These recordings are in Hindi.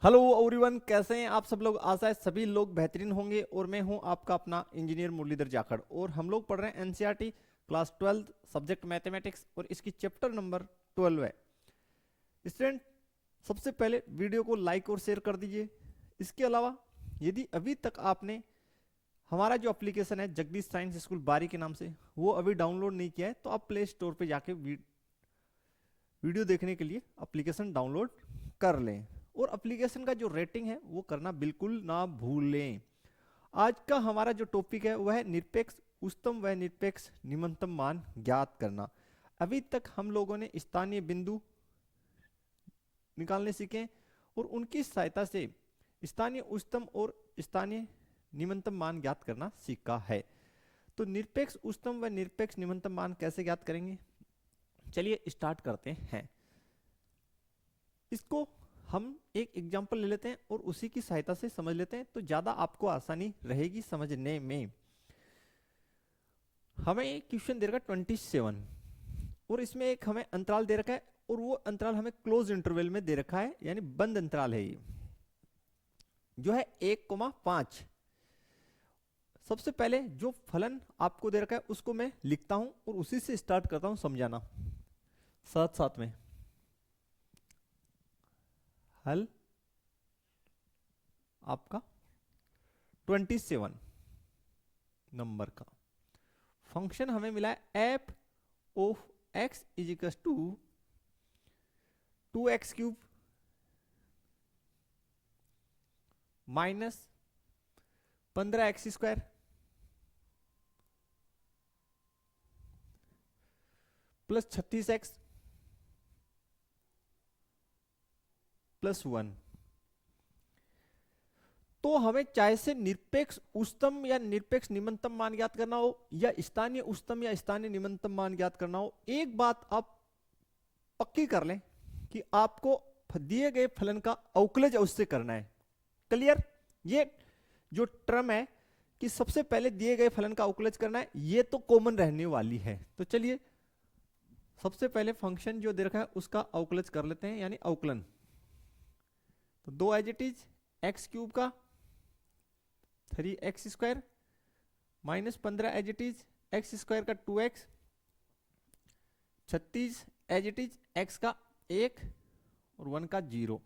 हेलो एवरीवन, कैसे हैं आप सब लोग। आशा है सभी लोग बेहतरीन होंगे और मैं हूं आपका अपना इंजीनियर मुरलीधर जाखड़ और हम लोग पढ़ रहे हैं एनसीईआरटी क्लास 12 सब्जेक्ट मैथमेटिक्स और इसकी चैप्टर नंबर 12 है। स्टूडेंट, सबसे पहले वीडियो को लाइक और शेयर कर दीजिए। इसके अलावा यदि अभी तक आपने हमारा जो एप्लीकेशन है जगदीश साइंस स्कूल बारी के नाम से वो अभी डाउनलोड नहीं किया है तो आप प्ले स्टोर पर जाके वीडियो देखने के लिए एप्लीकेशन डाउनलोड कर लें और एप्लीकेशन का जो रेटिंग है वो करना बिल्कुल ना भूलें। आज का हमारा जो टॉपिक है वह है निरपेक्ष उच्चतम व निरपेक्ष निम्नतम मान ज्ञात करना। अभी तक हम लोगों ने स्थानीय बिंदु निकालने सीखे और उनकी सहायता से स्थानीय उच्चतम और स्थानीय निम्नतम मान ज्ञात करना सीखा है। तो निरपेक्ष उच्चतम व निरपेक्ष निम्नतम मान कैसे ज्ञात करेंगे, चलिए स्टार्ट करते हैं। इसको हम एक एग्जांपल ले लेते हैं और उसी की सहायता से समझ लेते हैं तो ज्यादा आपको आसानी रहेगी समझने में। हमें एक क्वेश्चन दे रखा है 27 और इसमें एक हमें अंतराल दे रखा है और वो अंतराल हमें क्लोज इंटरवल में दे रखा है, यानी बंद अंतराल है ये जो है 1,5। सबसे पहले जो फलन आपको दे रखा है उसको मैं लिखता हूं और उसी से स्टार्ट करता हूं समझाना साथ साथ में। हल आपका 27 नंबर का फंक्शन हमें मिला है f of x is equal to 2x cube minus 15x square plus 36x plus 1। तो हमें चाहे से निरपेक्ष उच्चतम या निरपेक्ष निम्नतम मान ज्ञात करना हो या स्थानीय उच्चतम या स्थानीय निम्नतम मान ज्ञात करना हो, एक बात आप पक्की कर लें कि आपको दिए गए फलन का अवकलज उससे करना है। क्लियर? ये जो टर्म है कि सबसे पहले दिए गए फलन का अवकलज करना है, ये तो कॉमन रहने वाली है। तो चलिए सबसे पहले फंक्शन जो दे रखा है उसका अवकलज कर लेते हैं, यानी अवकलन। तो 2 as it is x cube का 3x square minus 15 as it is x square का 2x 36 as it is x का 1 और 1 का 0।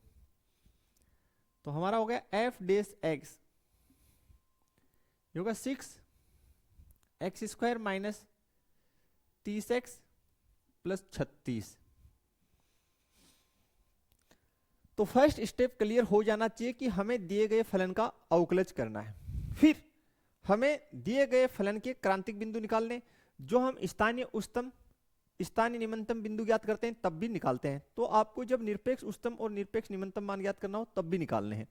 तो हमारा हो गया एफ डेस एक्स होगा 6x square minus 30x plus 36। तो फर्स्ट स्टेप क्लियर हो जाना चाहिए कि हमें दिए गए फलन का अवकलज करना है। फिर हमें दिए गए फलन के क्रांतिक बिंदु निकालने, जो हम स्थानीय उच्चतम स्थानीय निम्नतम बिंदु ज्ञात करते हैं तब भी निकालते हैं। तो आपको जब निरपेक्ष उच्चतम और निरपेक्ष निम्नतम मान ज्ञात करना हो तब भी निकालने हैं।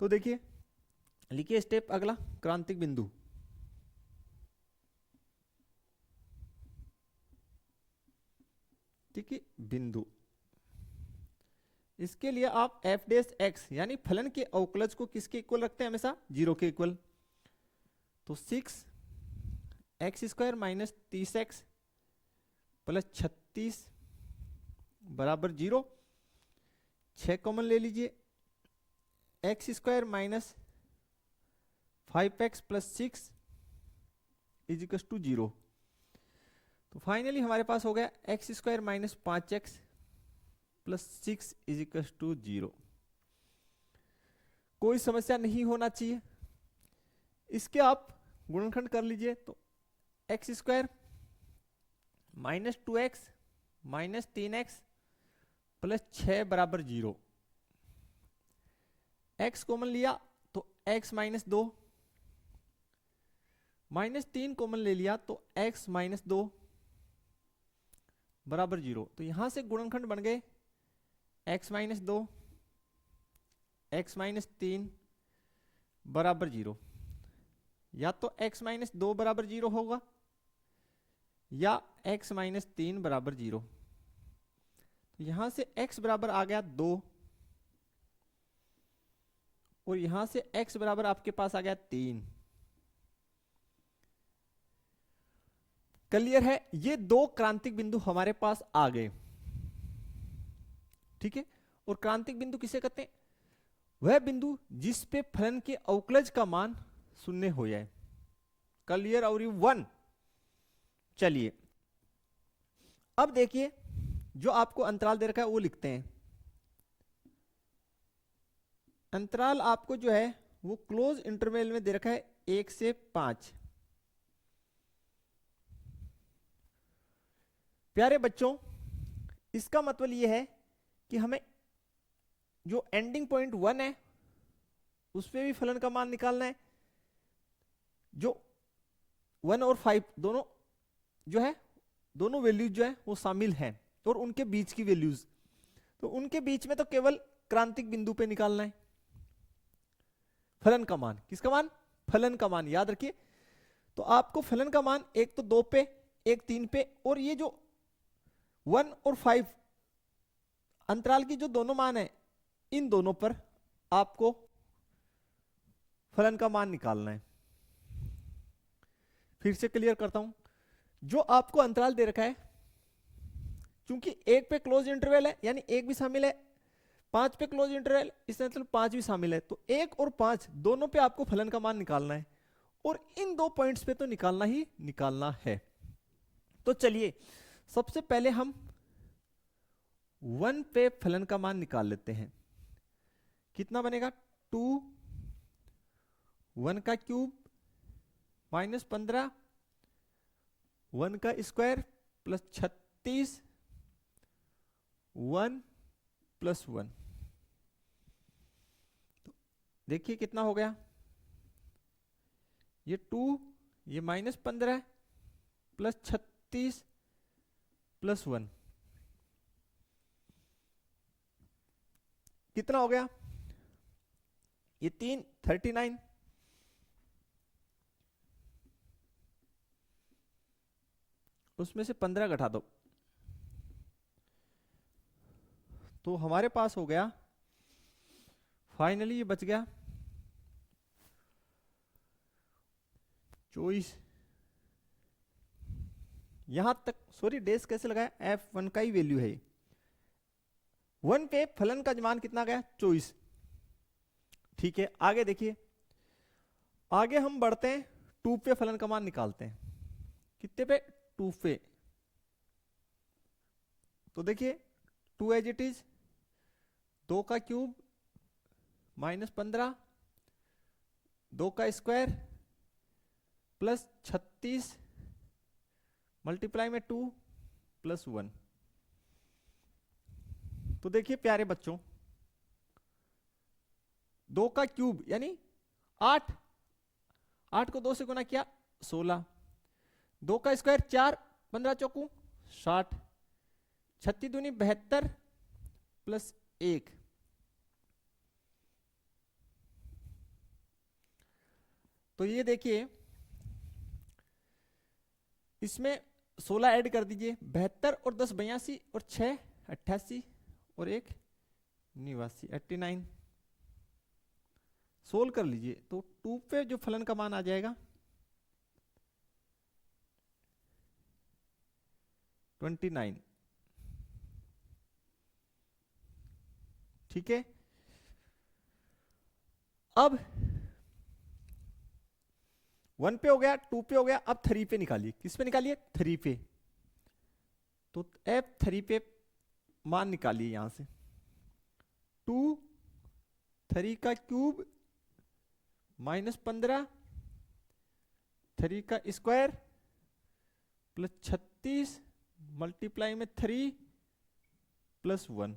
तो देखिए, लिखिए स्टेप अगला, क्रांतिक बिंदु। ठीक है, बिंदु। इसके लिए आप एफ डेस एक्स यानी फलन के अवकलज को किसके इक्वल रखते हैं? हमेशा 0 के इक्वल। तो 6x square minus 30x plus 36 बराबर 0। 6 कॉमन ले लीजिए, x square minus 5x plus 6 is equal to 0। तो फाइनली हमारे पास हो गया x square minus 5x plus 6 is equal to 0। कोई समस्या नहीं होना चाहिए। इसके आप गुणनखंड कर लीजिए। तो x square minus 2x minus 3x plus 6 बराबर 0। x कॉमन लिया तो x माइनस 2, माइनस 3 कॉमन ले लिया तो x माइनस 2 बराबर 0। तो यहां से गुणनखंड बन गए x माइनस 2 x माइनस 3 बराबर 0। या तो x माइनस 2 बराबर 0 होगा या x माइनस 3 बराबर 0। तो यहां से x बराबर आ गया 2 और यहां से x बराबर आपके पास आ गया 3। क्लियर है? ये दो क्रांतिक बिंदु हमारे पास आ गए। ठीक है, और क्रांतिक बिंदु किसे कहते हैं? वह बिंदु जिस पे फलन के अवकलज का मान शून्य हो जाए। क्लियर और 1। चलिए अब देखिए जो आपको अंतराल दे रखा है वो लिखते हैं। अंतराल आपको जो है वो क्लोज इंटरवल में दे रखा है 1 से 5। प्यारे बच्चों, इसका मतलब ये है कि हमें जो एंडिंग पॉइंट 1 है उस पे भी फलन का मान निकालना है। जो 1 और 5 दोनों जो है, दोनों वैल्यूज जो है वो शामिल हैं, और उनके बीच की वैल्यूज, तो उनके बीच में तो केवल क्रांतिक बिंदु पे निकालना है फलन का मान। किसका मान? फलन का मान। याद रखिए, तो आपको फलन का मान एक तो 2 पे, एक 3 पे, और ये जो 1 और 5 अंतराल की जो दोनों मान है, इन दोनों पर आपको फलन का मान निकालना है। फिर से क्लियर करता हूं, जो आपको अंतराल दे रखा है, क्योंकि 1 पे क्लोज इंटरवल है यानी 1 भी शामिल है, 5 पे क्लोज इंटरवल इसका मतलब 5 भी शामिल है, तो 1 और 5 दोनों पे आपको फलन का मान निकालना है, और इन 2 पॉइंट्स पे तो निकालना ही निकालना है। तो चलिए सबसे पहले हम 1 पे फलन का मान निकाल लेते हैं। कितना बनेगा? 2 1 का क्यूब माइनस 15 1 का स्क्वायर प्लस 36 1 प्लस 1। तो देखिए कितना हो गया, ये 2 ये माइनस 15 प्लस 36 प्लस 1 कितना हो गया? ये 3 39, उसमें से 15 घटा दो, तो हमारे पास हो गया फाइनली ये बच गया 24। यहां तक सॉरी डेस कैसे लगाया? F1 का ही वैल्यू है। 1 पे फलन का मान कितना गया? 24। ठीक है, आगे देखिए, आगे हम बढ़ते हैं, 2 पे फलन का मान निकालते हैं। कितने पे? 2 पे। तो देखिए 2 एज इट इज, 2 का क्यूब माइनस 15 2 का स्क्वायर प्लस 36 मल्टीप्लाई में 2 प्लस 1। तो देखिए प्यारे बच्चों, 2 का क्यूब यानी 8, 8 को 2 से गुना किया 16, 2 का स्क्वायर 4 15 चौकू 60, 36 दूनी 72 प्लस 1। तो ये देखिए इसमें 16 ऐड कर दीजिए, 72 और 10 82 और 6 88 और 1 89 89। सोल्व कर लीजिए तो 2 पे जो फलन का मान आ जाएगा 29। ठीक है, अब 1 पे हो गया, 2 पे हो गया, अब 3 पे निकालिए। किस पे निकालिए? 3 पे। तो F3 पे मान निकालिए यहां से, 2 3 का क्यूब माइनस 15 3 का स्क्वायर प्लस 36 मल्टीप्लाई में 3 प्लस 1।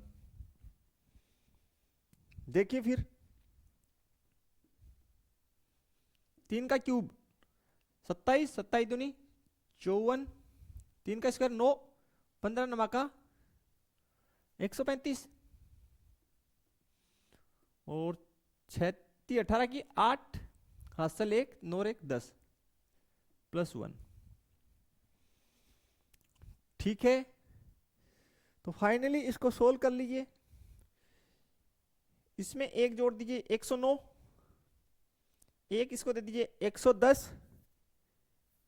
देखिए फिर 3 का क्यूब 27 27 दूनी 54, 3 का स्क्वायर 9 15 नमा का 135 और 6 18 की 8 हासिल 1 9 1 10 प्लस 1। ठीक है, तो फाइनली इसको सोल्व कर लीजिए। इसमें एक जोड़ दीजिए 109, एक इसको दे दीजिए 110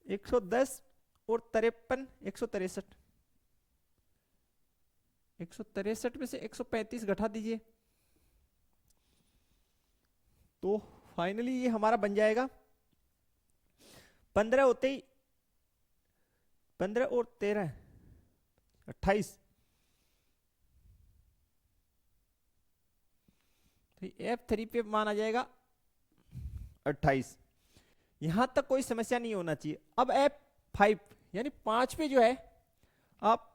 110 और 53 163 163 में से 135 घटा दीजिए, तो फाइनली ये हमारा बन जाएगा 15 होते ही 15 और 13 28। तो F3 पे मान आ जाएगा 28। यहां तक कोई समस्या नहीं होना चाहिए। अब F5 यानी 5 पे जो है आप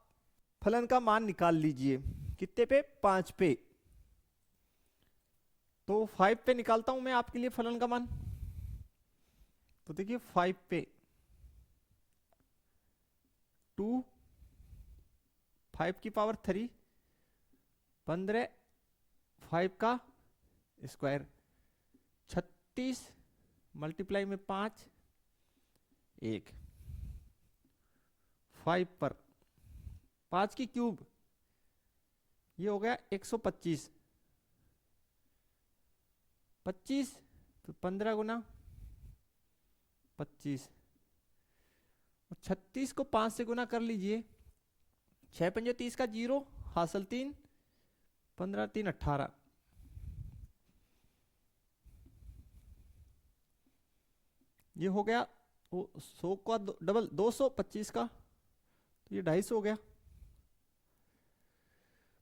फलन का मान निकाल लीजिए। कितने पे? 5 पे। तो 5 पे निकालता हूं मैं आपके लिए फलन का मान। तो देखिए 5 पे 2 5 की पावर 3 15 5 का स्क्वायर 36 मल्टीप्लाई में 5 1 5 पर 5 की क्यूब ये हो गया 125 25 तो 15 गुना 25 और 36 को 5 से गुना कर लीजिए। 6 पंजे 30 का 0 हासिल 3 15 3 18। ये हो गया 100 का डबल 225 का, तो ये 250 हो गया।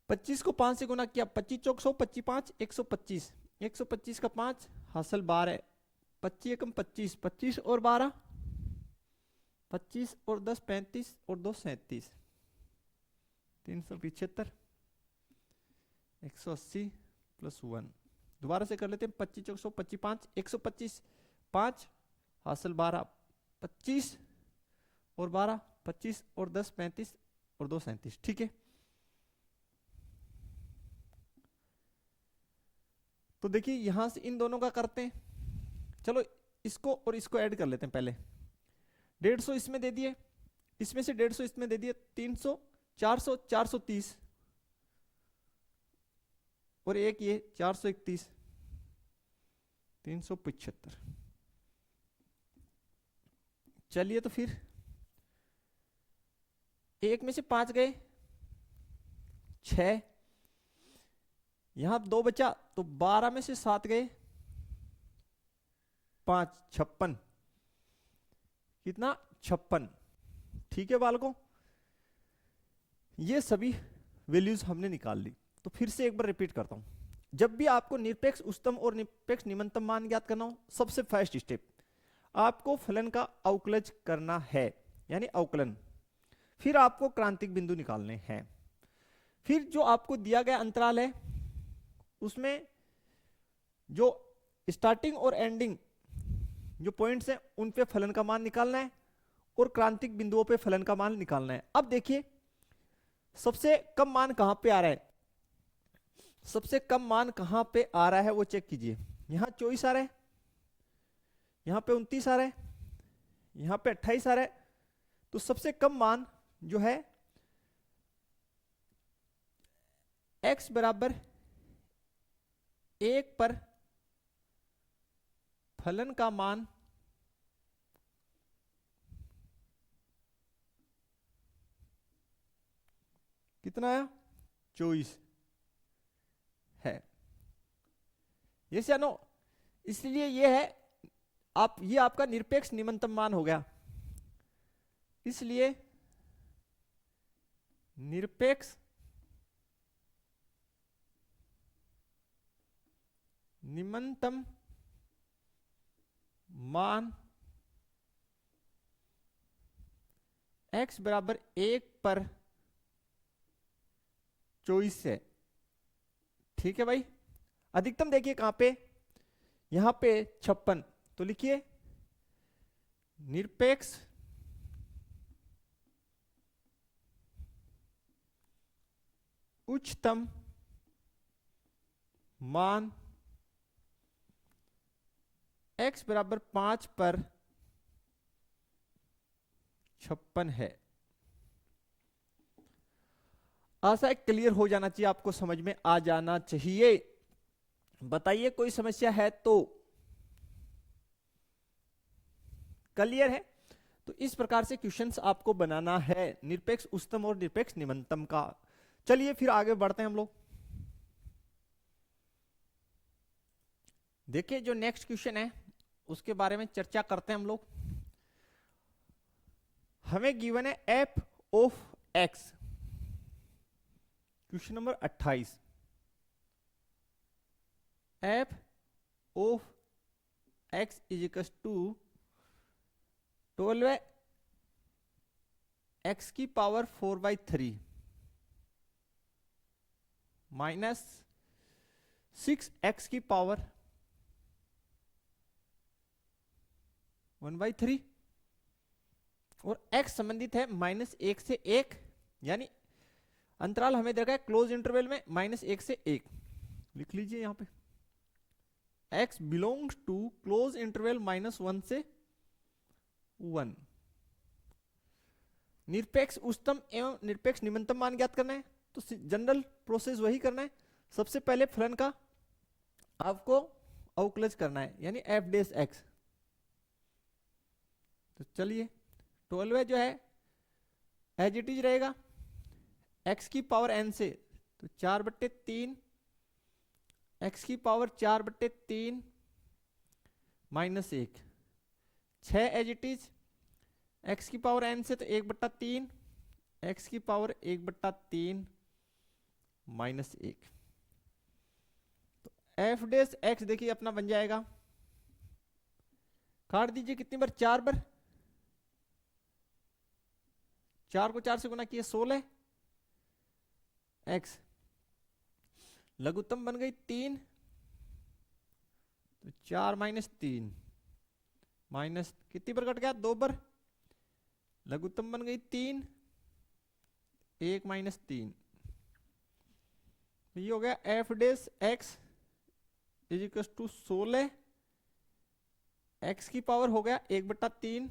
25 को 5 से गुना किया 25 चौक 100 25 5 125 125 का 5 हासिल 12 25 एकम 25 25 और 12 25 और 10 35 और 2 37 375 180 प्लस 1। दोबारा से कर लेते हैं 25 चौक 100 25 5 125 5 हासिल 12 25 और 12 25 और 10 35 और 2 37। ठीक है, तो देखिए यहां से इन दोनों का करते हैं। चलो इसको और इसको ऐड कर लेते हैं। पहले 150 इसमें दे दिए, इसमें से 150 इसमें दे दिए 300 400 430 और एक ये 431 375। चलिए तो फिर एक में से 5 गए 6, यहां 2 बचा तो 12 में से 7 गए 5 56। कितना? 56। ठीक है बालकों, ये सभी वैल्यूज हमने निकाल ली। तो फिर से एक बार रिपीट करता हूं। जब भी आपको निरपेक्ष उच्चतम और निरपेक्ष निम्नतम मान ज्ञात करना हो, सबसे फर्स्ट स्टेप आपको फलन का अवकलज करना है, यानी अवकलन। फिर आपको क्रांतिक बिंदु निकालने हैं। फिर जो आपको दिया गया अंतराल है उसमें जो स्टार्टिंग और एंडिंग जो पॉइंट्स हैं उन पे फलन का मान निकालना है और क्रांतिक बिंदुओं पे फलन का मान निकालना है। अब देखिए सबसे कम मान कहां पे आ रहा है, सबसे कम मान कहां पे आ रहा है वो चेक कीजिए। यहां 24 आ रहा है, यहां पे 29 आ रहा है, यहां पे 28 आ रहा है। तो सबसे कम मान जो है x बराबर 1 पर फलन का मान कितना आया? 24 है। यस या नो? इसलिए ये है ये आपका निरपेक्ष निम्नतम मान हो गया। इसलिए निरपेक्ष निम्नतम मान x बराबर 1 पर 24 है। ठीक है भाई, अधिकतम देखिए कहां पे, यहां पे 56। तो लिखिए निरपेक्ष उच्चतम मान x बराबर 5 पर 56 है। आशा है क्लियर हो जाना चाहिए, आपको समझ में आ जाना चाहिए। बताइए कोई समस्या है तो। क्लियर है? तो इस प्रकार से क्वेश्चंस आपको बनाना है निरपेक्ष उच्चतम और निरपेक्ष निम्नतम का। चलिए फिर आगे बढ़ते हैं हम लोग। देखिए जो नेक्स्ट क्वेश्चन है उसके बारे में चर्चा करते हैं हम लोग। हमें गिवन है f of x, question number 28। F of x is equal to 12 x की पावर 4/3 माइनस 6 एक्स की पावर 1/3 और x संबंधित है -1 से 1, यानी अंतराल हमें दे रखा है क्लोज इंटरवल में -1 से 1। लिख लीजिए यहां पे x belongs to close interval -1 से 1। निरपेक्ष उच्चतम एवं निरपेक्ष निम्नतम मान ज्ञात करना है, तो जनरल प्रोसेस वही करना है। सबसे पहले फलन का आपको अवकलज करना है, यानी एफ डेस एक्स। तो चलिए 12 जो है एज इट इज रहेगा, x की पावर n से तो 4/3, x की power 4/3 -1, 6 as it is, x की पावर n से तो 1/3, x की पावर 1/3 -1। तो एफ डेस एक्स देखिए अपना बन जाएगा, काट दीजिए कितनी बार, 4 बार, 4 को 4 से गुना किए 16 एक्स, लघुत्तम बन गई 3, तो 4 -3 माइनस कितनी बार कट गया, 2 बार, लघुत्तम बन गई 3, 1 -3। ये हो गया f dash x is equal to 16, x की पावर हो गया 1/3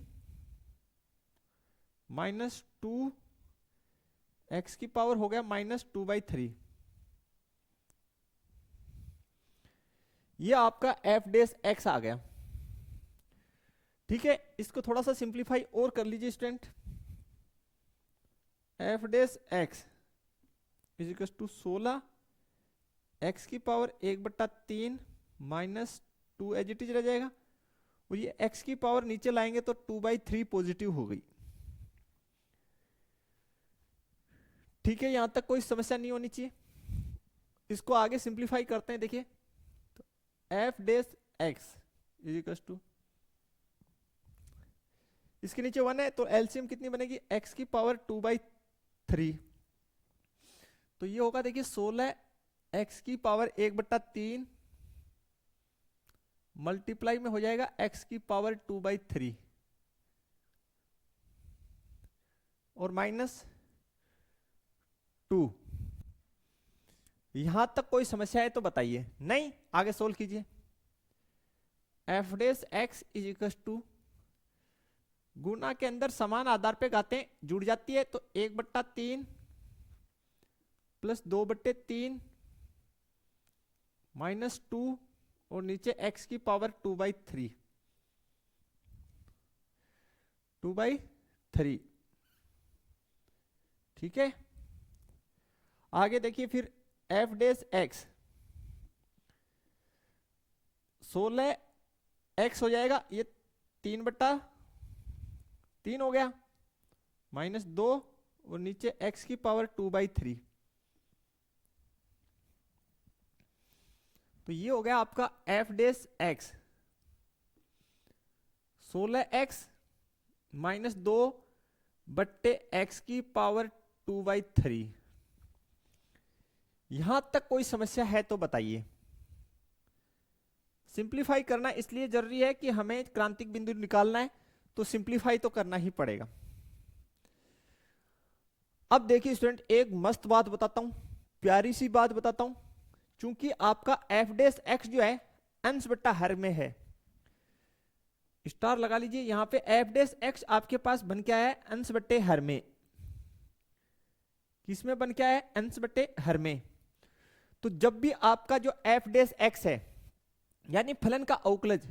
-2, एक्स की पावर हो गया -2/3। ये आपका एफ डेस एक्स आ गया। ठीक है, इसको थोड़ा सा सिंप्लीफाई और कर लीजिए student. F dash x is equal to 16, x की पावर 1/3 -2 एज इट इज रह जाएगा, और ये एक्स की पावर नीचे लाएंगे तो 2/3 पॉजिटिव हो गई। ठीक है, यहां तक कोई समस्या नहीं होनी चाहिए। इसको आगे सिंप्लीफाई करते हैं। देखिए तो f dash x is equal to, इसके नीचे 1 है तो एलसीएम कितनी बनेगी, x की पावर 2/3, तो ये होगा देखिए 16 x की पावर 1/3 मल्टीप्लाई में हो जाएगा x की पावर 2/3 और -2। यहां तक कोई समस्या है तो बताइए, नहीं आगे सोल्व कीजिए। F dash x is equal to, गुणा के अंदर समान आधार पे घातें जुड़ जाती है, तो 1/3 प्लस 2/3 -2 और नीचे x की पावर 2/3 2/3। ठीक है, आगे देखिए फिर एफ डेस एक्स 16 x हो जाएगा, ये 3/3 हो गया, -2 और नीचे x की पावर 2/3, तो ये हो गया आपका F dash x 16x -2/x की पावर 2/3। यहां तक कोई समस्या है तो बताइए। सिंप्लीफाई करना इसलिए जरूरी है कि हमें क्रांतिक बिंदु निकालना है, तो सिंप्लीफाई तो करना ही पड़ेगा। अब देखिए स्टूडेंट, एक मस्त बात बताता हूं, प्यारी सी बात बताता हूं। चूंकि आपका एफ डेस एक्स जो है अंश/हर में है, स्टार लगा लीजिए यहां पे। एफ डेस एक्स आपके पास बन क्या है, अंश/हर में। किसमें बन क्या है, अंश/हर में। तो जब भी आपका जो एफ डेस एक्स है यानी फलन का अवकलज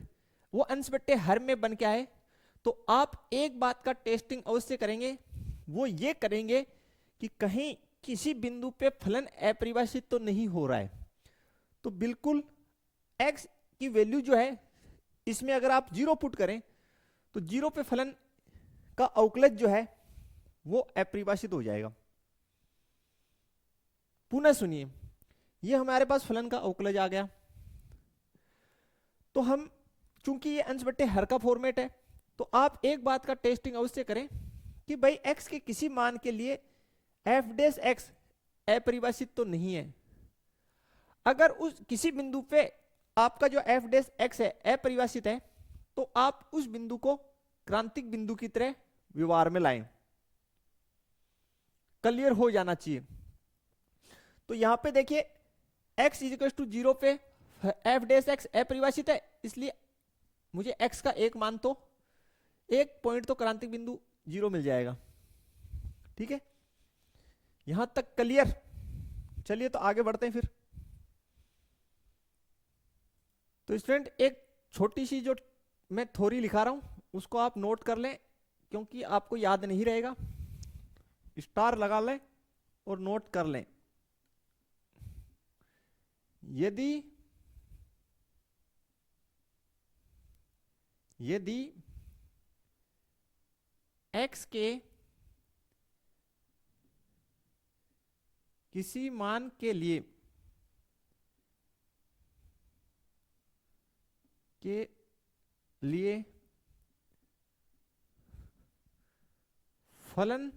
वो अंश/हर में बन क्या है, तो आप एक बात का टेस्टिंग अवश्य करेंगे, वो ये करेंगे कि कहीं किसी बिंदु पे फलन अपरिभाषित तो नहीं हो रहा है। तो बिल्कुल x की वैल्यू जो है इसमें अगर आप 0 पुट करें तो 0 पे फलन का अवकलज जो है वो अपरिभाषित हो जाएगा। पुनः सुनिए, ये हमारे पास फलन का अवकलज आ गया, तो हम चूंकि ये अंश बट्टे हर का फॉर्मेट है, तो आप एक बात का टेस्टिंग अवश्य करें कि भाई x के किसी मान के लिए f डैश x अपरिभाषित तो नहीं है। अगर उस किसी बिंदु पे आपका जो f डैश x है अपरिभाषित है, तो आप उस बिंदु को क्रांतिक बिंदु की तरह व्यवहार में लाएं। क्लियर हो जाना चाहिए। तो यहां पे देखिए x इज इक्वल टू 0 पे f डैश x अपरिभाषित है, इसलिए मुझे x का एक मान तो एक पॉइंट तो क्रांतिक बिंदु 0 मिल जाएगा। ठीक है, यहां तक क्लियर। चलिए तो आगे बढ़ते हैं फिर। तो स्टूडेंट एक छोटी सी जो मैं थ्योरी लिखा रहा हूं उसको आप नोट कर लें, क्योंकि आपको याद नहीं रहेगा। स्टार लगा लें और नोट कर लें। यदि x के किसी मान के लिए फलन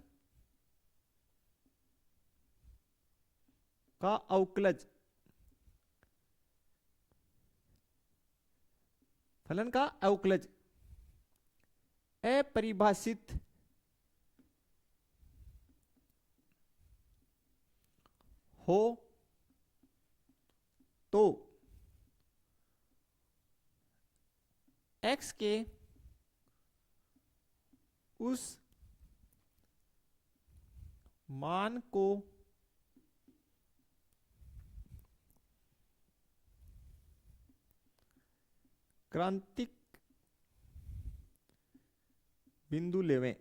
का अवकलज अपरिभाषित हो तो x के उस मान को क्रांतिक बिंदु लेवें।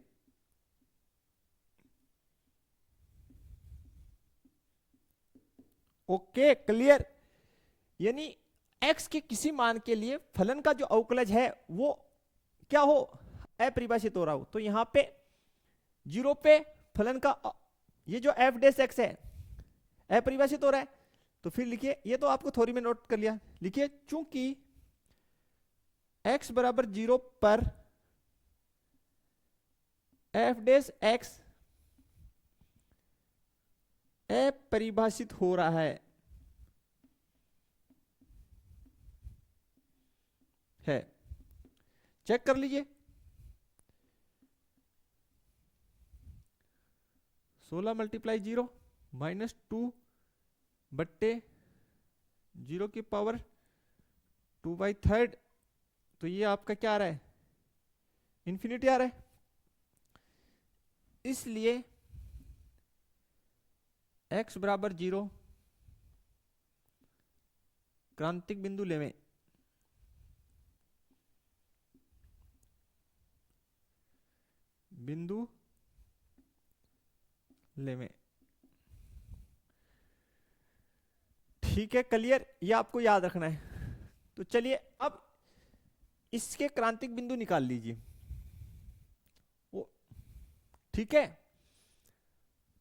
Okay, clear. यानी x के किसी मान के लिए फलन का जो अवकलज है वो क्या हो, अपरिभाषित हो रहा हो। तो यहां पे 0 पे फलन का ये जो f डैश x है अपरिभाषित हो रहा है, तो फिर लिखिए, ये तो आपको थ्योरी में नोट कर लिया, लिखिए चूंकि x बराबर 0 पर f डैश x अपरिभाषित हो रहा है। चेक कर लीजिए, 16 मल्टीप्लाई 0 माइनस 2 बट्टे 0 की पावर 2/3, तो ये आपका क्या आ रहा है, इंफिनिटी आ रहा है। इसलिए x बराबर 0 क्रांतिक बिंदु लेवें। ठीक है, क्लियर। ये आपको याद रखना है। तो चलिए अब इसके क्रांतिक बिंदु निकाल लीजिए। ठीक है,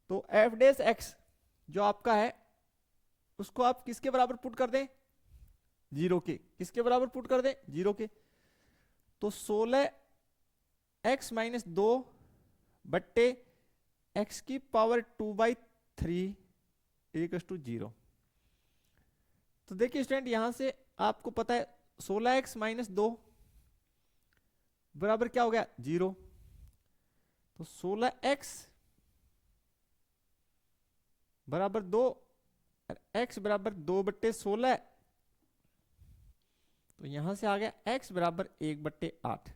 तो f डैश x जो आपका है उसको आप किसके बराबर पुट कर दें, 0 के। किसके बराबर पुट कर दें, 0 के। तो 16x माइनस 2 बट्टे x की पावर 2/3 इक्वल्स टू 0। तो देखिए स्टूडेंट, यहां से आपको पता है 16x माइनस 2 बराबर क्या हो गया, 0। तो 16x बराबर 2 और x बराबर 2/16, तो यहां से आ गया x बराबर 1/8।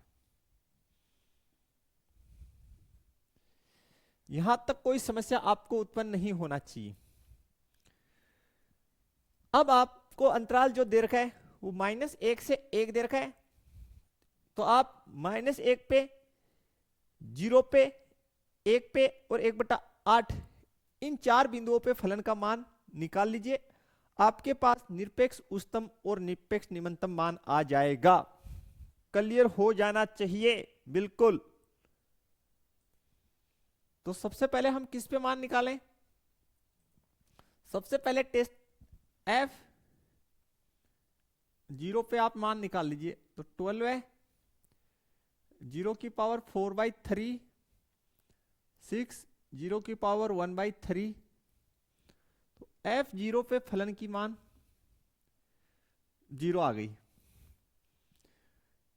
यहां तक कोई समस्या आपको उत्पन्न नहीं होना चाहिए। अब आपको अंतराल जो दे रखा है वो -1 से 1 दे रखा है, तो आप -1 पे, 0 पे, 1 पे और 1/8 इन 4 बिंदुओं पे फलन का मान निकाल लीजिए। आपके पास निरपेक्ष उच्चतम और निरपेक्ष निम्नतम मान आ जाएगा। क्लियर हो जाना चाहिए बिल्कुल। तो सबसे पहले हम किस पे मान निकालें? सबसे पहले टेस्ट F 0 पे आप मान निकाल लीजिए। तो 12 है, 0 की पावर 4/3, 6, 0 की पावर 1/3। तो F0 पे फलन की मान 0 आ गई।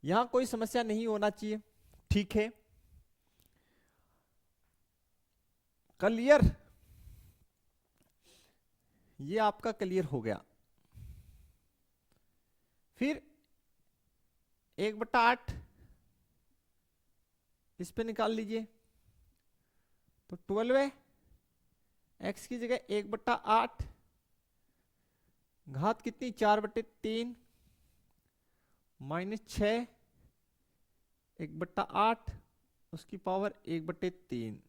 यहां कोई समस्या नहीं होना चाहिए, ठीक है। क्लियर? ये आपका क्लियर हो गया। फिर 1/8 इस पे निकाल लीजिए। तो 12 है, x की जगह 1/8, घात कितनी 4/3 -6, 1/8 उसकी पावर 1/3।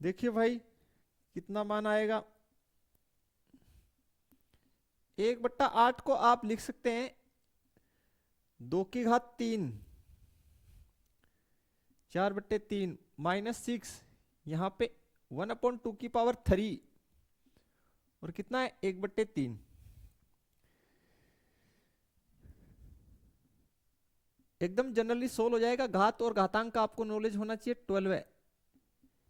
देखिए भाई कितना मान आएगा। 1/8 को आप लिख सकते हैं 2 की घात 3, 4/3 -6, यहां पे 1/2 की पावर 3 और कितना है 1/3। एकदम जनरली सोल्व हो जाएगा। घात और घातांक का आपको नॉलेज होना चाहिए। 12 है,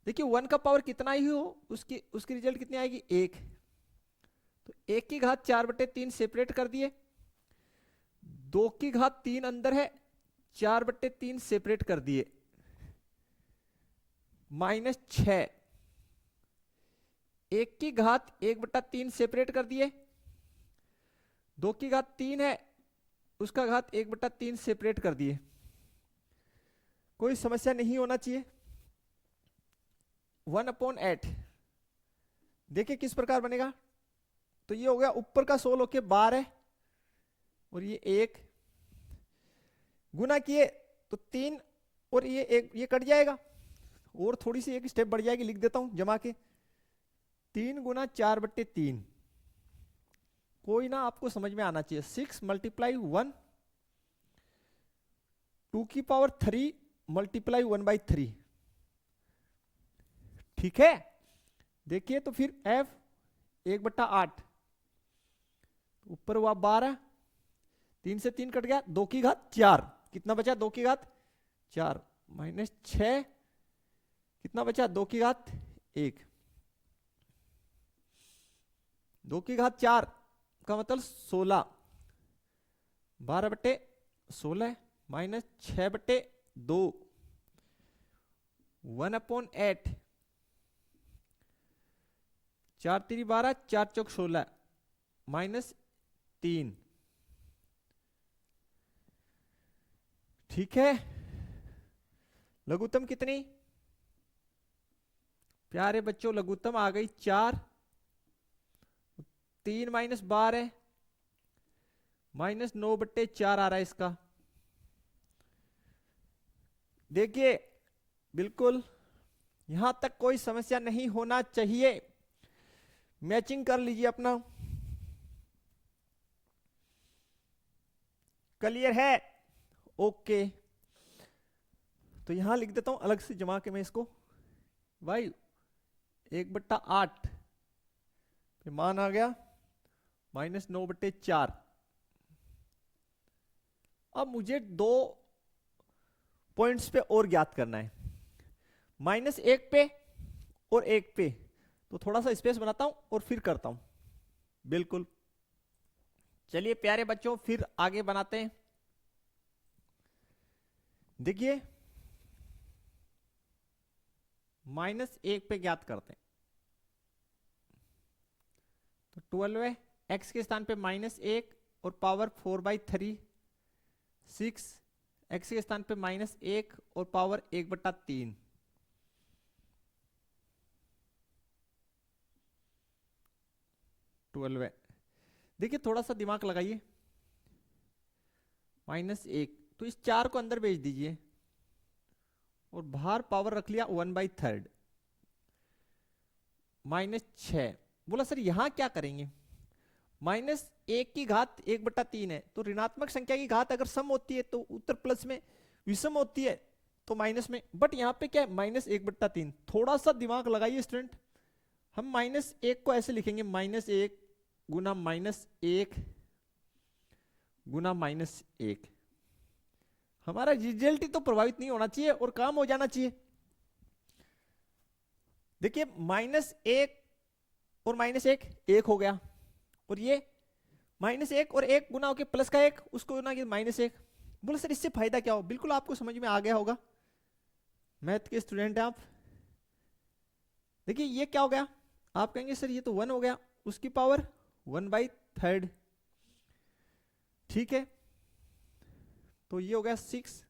देखिए 1 का पावर कितना ही हो उसकी रिजल्ट कितनी आएगी 1। तो 1 की घात 4/3 सेपरेट कर दिए, 2 की घात 3 अंदर है, 4/3 सेपरेट कर दिए, -6, 1 की घात 1/3 सेपरेट कर दिए, 2 की घात 3 है उसका घात 1/3 सेपरेट कर दिए। कोई समस्या नहीं होना चाहिए। 1/8 देखिए किस प्रकार बनेगा। तो ये हो गया ऊपर का 16 होके 12 और ये 1 गुना किए तो 3 और ये 1 ये कट जाएगा और थोड़ी सी एक स्टेप बढ़ जाएगी, लिख देता हूं जमा के। 3 गुना 4/3 कोई ना आपको समझ में आना चाहिए। 6 × 1 2 की पावर 3 × 1/3, ठीक है। देखिए तो फिर F 1/8 ऊपर हुआ 12, 3 से 3 कट गया, 2 की घात 4 कितना बचा 2 की घात 4 -6 कितना बचा 2 की घात 1, 2 की घात 4 का मतलब 16, 12/16 -6/2 1/8, 4 3 12 4 चौक 16 -3, ठीक है। लघुत्तम कितनी प्यारे बच्चों, लघुत्तम आ गई 4, 3 -12 -9/4 आ रहा है इसका। देखिए बिल्कुल यहां तक कोई समस्या नहीं होना चाहिए। मैचिंग कर लीजिए अपना। क्लियर है? ओके। तो यहां लिख देता हूं अलग से जमा के मैं इसको। भाई 1/8 मान आ गया -9/4। अब मुझे 2 पॉइंट्स पे और ज्ञात करना है, -1 पे और 1 पे। तो थोड़ा सा स्पेस बनाता हूं और फिर करता हूं। बिल्कुल, चलिए प्यारे बच्चों फिर आगे बनाते हैं। देखिए -1 पे ज्ञात करते हैं। तो 12 है, x के स्थान पे -1 और पावर 4/3, 6 x के स्थान पे -1 और पावर 1/3, -12 है। देखिए थोड़ा सा दिमाग लगाइए। -1 तो इस 4 को अंदर भेज दीजिए और बाहर पावर रख लिया 1/3, -6 बोला सर यहां क्या करेंगे, माइनस एक की घात 1/3 है, तो ऋणात्मक संख्या की घात अगर सम होती है तो उत्तर प्लस में, विषम होती है तो माइनस में, बट यहाँ पे क्या है -1/3। थोड़ा सा दिमाग लगाइए स्टूडेंट, हम -1 को ऐसे लिखेंगे, -1 गुना -1 गुना -1। हमारा रिजल्ट ही तो प्रभावित नहीं होना चाहिए और काम हो जाना चाहिए। देखिए -1 और -1 1 हो गया, और ये -1 और 1 गुना होके प्लस का 1, उसको गुना के -1। बोले सर इससे फायदा क्या हो, बिल्कुल आपको समझ में आ गया होगा, मैथ के स्टूडेंट हैं आप। देखिए ये क्या हो गया, आप कहेंगे सर ये तो 1 हो गया, उसकी पावर 1/3, ठीक है, तो ये हो गया 6।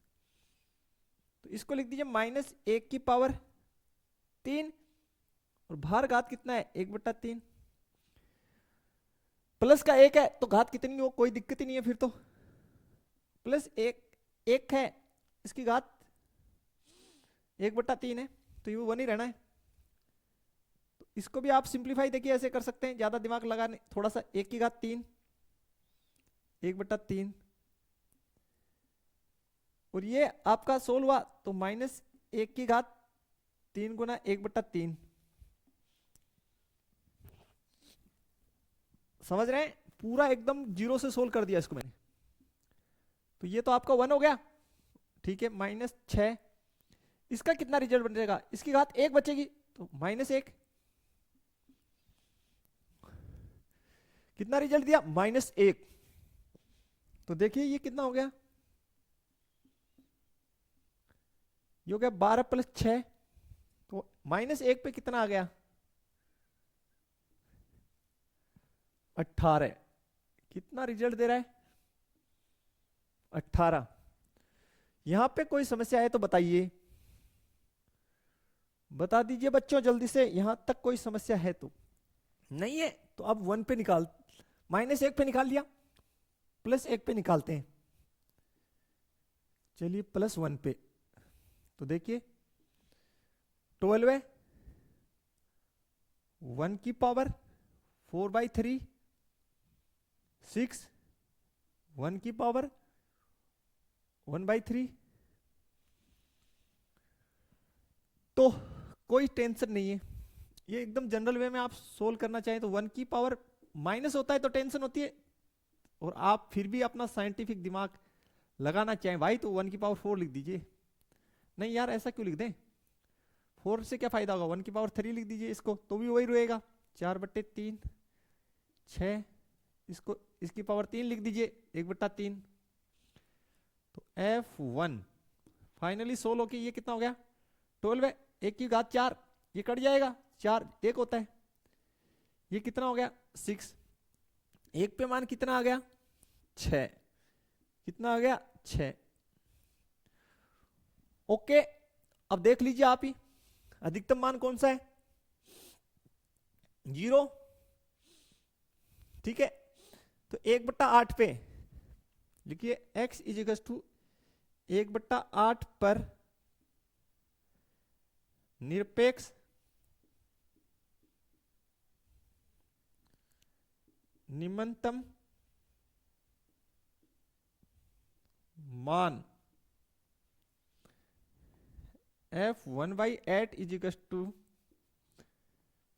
तो इसको लिख दीजिए -1 की पावर 3, और बाहर घात कितना है 1/3, प्लस का 1 है तो घात कितनी हो, कोई दिक्कत ही नहीं है फिर तो, प्लस 1 है, इसकी घात 1/3 है, तो ये 1 ही रहना है। तो इसको भी आप सिंप्लीफाई देखिए ऐसे कर सकते हैं, ज्यादा दिमाग लगाने, थोड़ा सा 1 की घात 3, 1/3, और ये आपका सोल्व हुआ तो -1 की घात 3 गुना 1/3। समझ रहे हैं, पूरा एकदम जीरो से सोल्व कर दिया इसको मैंने। तो ये तो आपका 1 हो गया, ठीक है, -6, इसका कितना रिजल्ट बन जाएगा, इसकी घात 1 बचेगी तो -1, कितना रिजल्ट दिया -1। तो देखिए ये कितना हो गया, ये हो गया 12 + 6, तो -1 पे कितना आ गया 18। कितना रिजल्ट दे रहा है 18। यहां पे कोई समस्या है तो बताइए, बता दीजिए बच्चों जल्दी से, यहां तक कोई समस्या है तो, नहीं है तो अब 1 पे निकाल, -1 पे निकाल लिया, +1 पे निकालते हैं, चलिए +1 पे, तो देखिए 12 है, 1 की पावर 4/3, 6, 1 की पावर 1/3। तो कोई टेंशन नहीं है, ये एकदम जनरल वे में आप सोल्व करना चाहें तो 1 की पावर माइनस होता है तो टेंशन होती है, और आप फिर भी अपना साइंटिफिक दिमाग लगाना चाहें भाई तो 1 की पावर 4 लिख दीजिए। नहीं यार ऐसा क्यों लिख दें, 4 से क्या फायदा होगा, 1 की पावर 3 लिख दीजिए इसको, तो भी वही रहेगा 4/3, 6, इसको इसकी पावर 3 लिख दीजिए 1/3। तो F1 फाइनली सोल्व होके ये कितना हो गया 12 है, 1 की घात 4, ये कट जाएगा, 4 1 होता है, ये कितना हो गया 6, 1 पे मान कितना आ गया 6, कितना आ गया 6। ओके, अब देख लीजिए आप ही, अधिकतम मान कौन सा है 0, ठीक है, तो 1/8 पे लिखिए x = 1/8 पर निरपेक्ष निम्नतम मान F1/8 =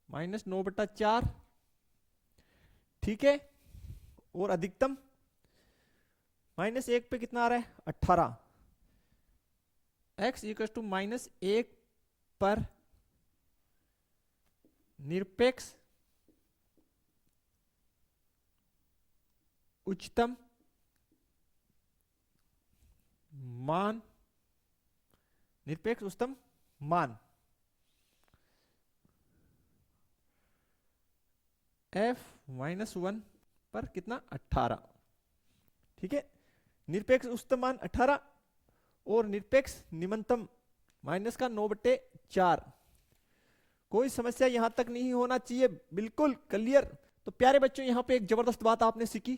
-9/4, ठीक है, और अधिकतम -1 पे कितना आ रहा है 18, x = -1 पर निरपेक्ष उच्चतम मान, निरपेक्ष उच्चतम मान F-1 पर कितना 18, ठीक है, निरपेक्ष उच्चतम मान 18 और निरपेक्ष निम्नतम माइनस का 9/4। कोई समस्या यहां तक नहीं होना चाहिए, बिल्कुल क्लियर। तो प्यारे बच्चों यहां पे एक जबरदस्त बात आपने सीखी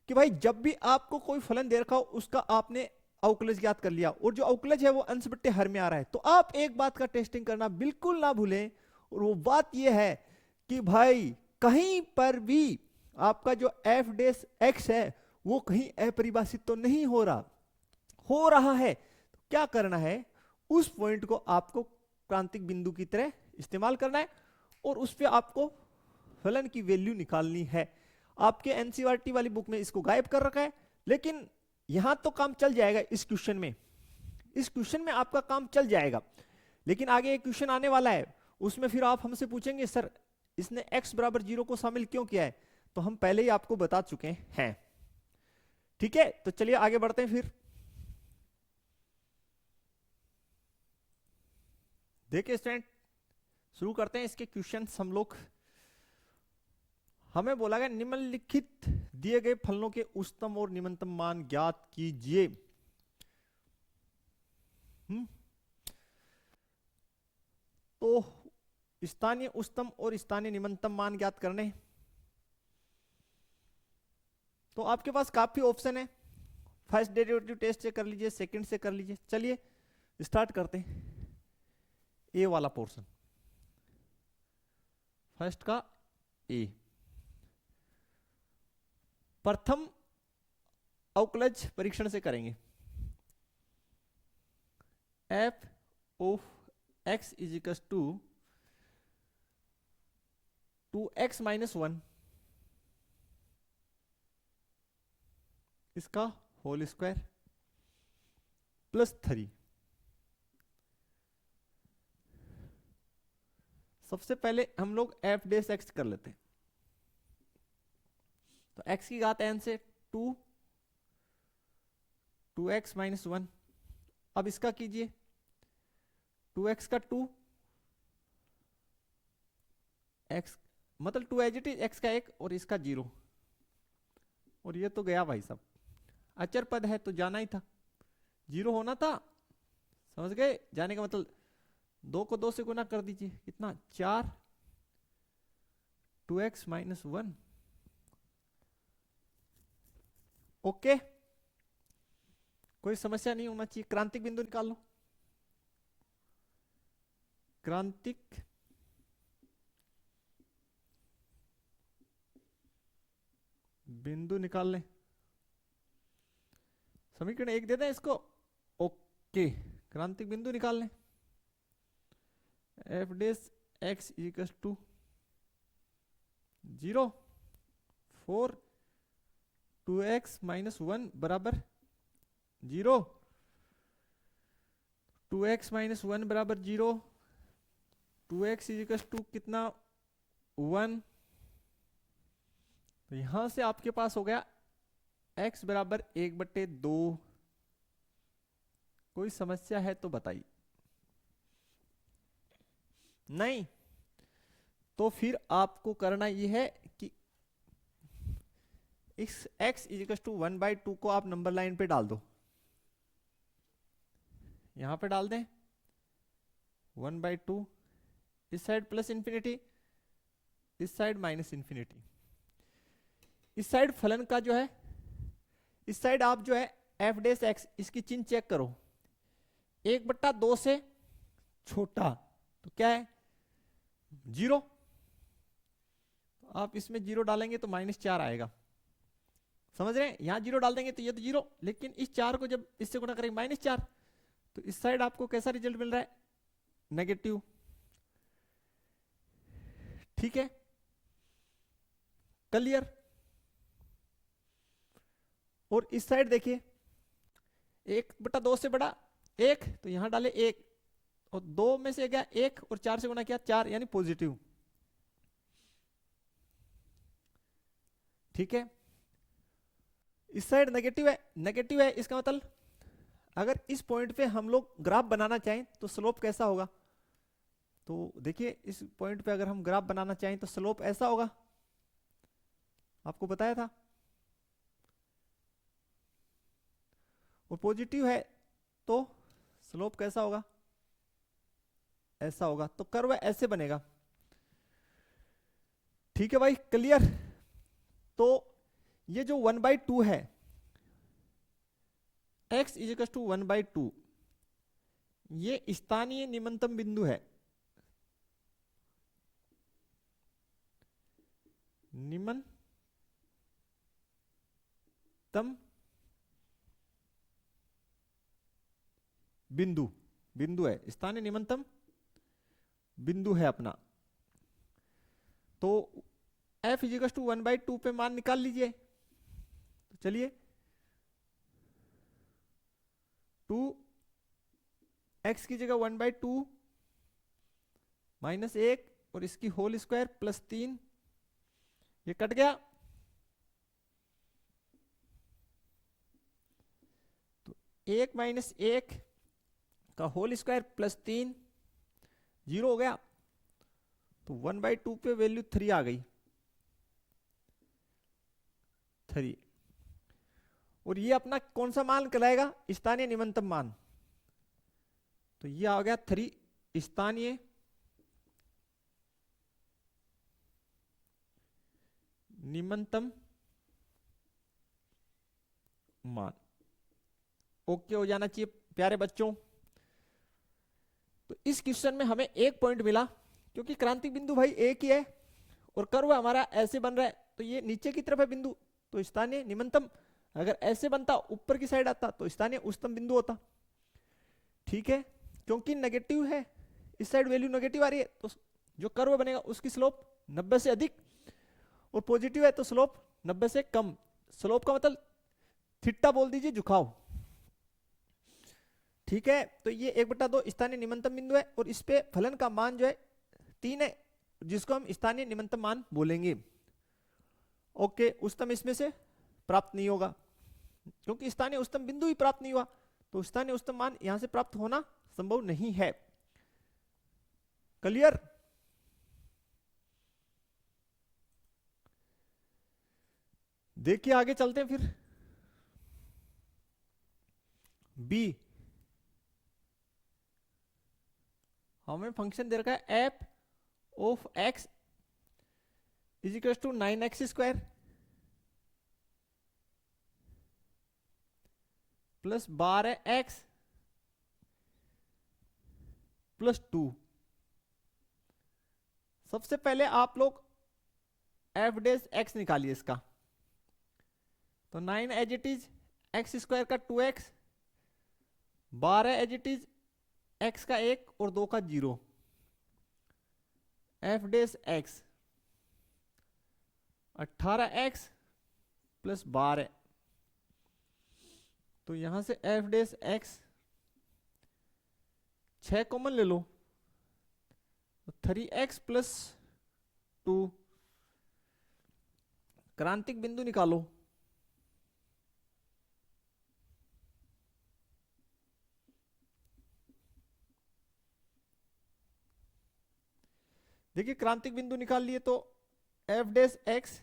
कि भाई जब भी आपको कोई फलन दे रखा हो उसका आपने अवकलज ज्ञात कर लिया, और जो अवकलज है वो अंश बट्टे हर में आ रहा है, तो आप एक बात का टेस्टिंग करना बिल्कुल ना भूलें, और वो बात ये है कि भाई कहीं पर भी आपका जो एफ डेस एक्स है वो कहीं अपरिभाषित तो नहीं हो रहा है तो क्या करना है, उस पॉइंट को आपको क्रांतिक बिंदु की तरह इस्तेमाल करना है और उस पे आपको फलन की वैल्यू निकालनी है। आपके एनसीईआरटी वाली बुक में इसको गायब कर रखा है, लेकिन यहां तो काम चल जाएगा इस क्वेश्चन में आपका काम चल जाएगा। लेकिन आगे एक क्वेश्चन आने वाला है, उसमें फिर आप हमसे पूछेंगे सर इसने x बराबर 0 को शामिल क्यों किया है, तो हम पहले ही आपको बता चुके हैं। ठीक है, तो चलिए आगे बढ़ते हैं। फिर देखिए स्टूडेंट, शुरू करते हैं इसके क्वेश्चन हम लोग। हमें बोला गया निम्नलिखित दिए गए फलनों के उच्चतम और निम्नतम मान ज्ञात कीजिए। तो स्थानीय उच्चतम और स्थानीय निम्नतम मान ज्ञात करने, तो आपके पास काफी ऑप्शन है। फर्स्ट डेरिवेटिव टेस्ट से कर लीजिए, सेकंड से कर लीजिए। चलिए स्टार्ट करते हैं। ए वाला पोर्शन, फर्स्ट का ए, प्रथम अवकलज परीक्षण से करेंगे। F of x is equal to 2x minus 1 इसका होल स्क्वायर प्लस 3। सबसे पहले हम लोग एफ डेस एक्स कर लेते हैं। तो x की घात n से 2x माइनस 1। अब इसका कीजिए 2x का 2 x मतलब 2 एज इट इज, x का 1 और इसका 0, और ये तो गया भाई साहब, अचर पद है तो जाना ही था, 0 होना था। समझ गए? जाने का मतलब 2 को 2 से गुना कर दीजिए, कितना 4 2x माइनस 1। ओके, कोई समस्या नहीं होना चाहिए। क्रांतिक बिंदु निकाल लो। क्रांतिक बिंदु निकाल लें। समीकरण 1 दे दें इसको। ओके, क्रांतिक बिंदु निकाल लें। F dash x equal to 0 4 2x minus 1 बराबर 0, 2x माइनस 1 बराबर 0, 2x इज इक्वल टू कितना 1। तो यहां से आपके पास हो गया x बराबर 1/2। कोई समस्या है तो बताइए। नहीं तो फिर आपको करना यह है कि इस x इज इक्वल टू 1/2 को आप नंबर लाइन पे डाल दो। यहां पे डाल दें 1/2, इस साइड प्लस इंफिनिटी, इस साइड माइनस इंफिनिटी। इस साइड फलन का जो है, इस साइड आप जो है एफ डेस एक्स, इसकी चिन्ह चेक करो, 1/2 से छोटा तो क्या है 0। आप इसमें 0 डालेंगे तो -4 आएगा। समझ रहे हैं? यहां 0 डाल देंगे तो ये तो 0, लेकिन इस 4 को जब इससे गुणा करेंगे -4, तो इस साइड आपको कैसा रिजल्ट मिल रहा है, नेगेटिव। ठीक है, क्लियर। और इस साइड देखिए 1/2 से बड़ा 1, तो यहां डाले 1, और 2 में से गया 1 और 4 से गुना किया 4, यानी पॉजिटिव। ठीक है, इस साइड नेगेटिव है, इसका मतलब अगर इस पॉइंट पे हम लोग ग्राफ बनाना चाहें तो स्लोप कैसा होगा। तो देखिए इस पॉइंट पे अगर हम ग्राफ बनाना चाहें तो स्लोप ऐसा होगा, आपको बताया था। वो पॉजिटिव है तो स्लोप कैसा होगा, ऐसा होगा। तो कर्व ऐसे बनेगा। ठीक है भाई, क्लियर। तो ये जो 1/2 है, x इज इक्वल टू 1/2, ये स्थानीय निम्नतम बिंदु है। निम्नतम बिंदु, बिंदु है, स्थानीय निम्नतम बिंदु है अपना। तो f इजिकल्स टू 1/2 पे मान निकाल लीजिए। तो चलिए 2x की जगह 1/2 -1 और इसकी होल स्क्वायर +3, ये कट गया। तो 1 - 1 का होल स्क्वायर +3 0 हो गया। तो 1/2 पे वैल्यू 3 आ गई, 3। और ये अपना कौन सा मान कहलाएगा? स्थानीय निम्नतम मान। तो ये आ गया 3 स्थानीय निम्नतम मान। ओके हो जाना चाहिए प्यारे बच्चों। तो इस क्वेश्चन में हमें 1 पॉइंट मिला, क्योंकि क्रांतिक बिंदु भाई एक ही है और कर्व हमारा ऐसे बन रहा है, तो ये नीचे की तरफ है बिंदु, तो स्थानीय निम्नतम। अगर ऐसे बनता, ऊपर की साइड आता, तो स्थानीय उच्चतम बिंदु होता। ठीक है, क्योंकि नेगेटिव है, इस साइड वैल्यू नेगेटिव आ रही है, तो जो कर्व बनेगा उसकी स्लोप 90 से अधिक, और पॉजिटिव है तो स्लोप 90 से कम। स्लोप का मतलब थीटा बोल दीजिए, झुकाव। ठीक है, तो ये 1/2 स्थानीय निम्नतम बिंदु है, और इस पे फलन का मान जो है 3 है, जिसको हम स्थानीय निम्नतम मान बोलेंगे। ओके, उच्चतम इसमें से प्राप्त नहीं होगा, क्योंकि स्थानीय उच्चतम बिंदु ही प्राप्त नहीं हुआ, तो स्थानीय उच्चतम मान यहां से प्राप्त होना संभव नहीं है। क्लियर? देखिए आगे चलते हैं फिर। बी, हमें फंक्शन दे रखा है f of x is equal to 9x² plus 12x plus 2। सबसे पहले आप लोग एफ डेस एक्स निकालिए इसका। तो 9 एज इट इज x² का 2x, 12 as it is x का 1 और 2 का 0, F dash x 18x plus 12। तो यहां से एफ डेस एक्स 6 कॉमन ले लो, 3x प्लस 2। क्रांतिक बिंदु निकालो। देखिए क्रांतिक बिंदु निकाल लिए, तो f dash x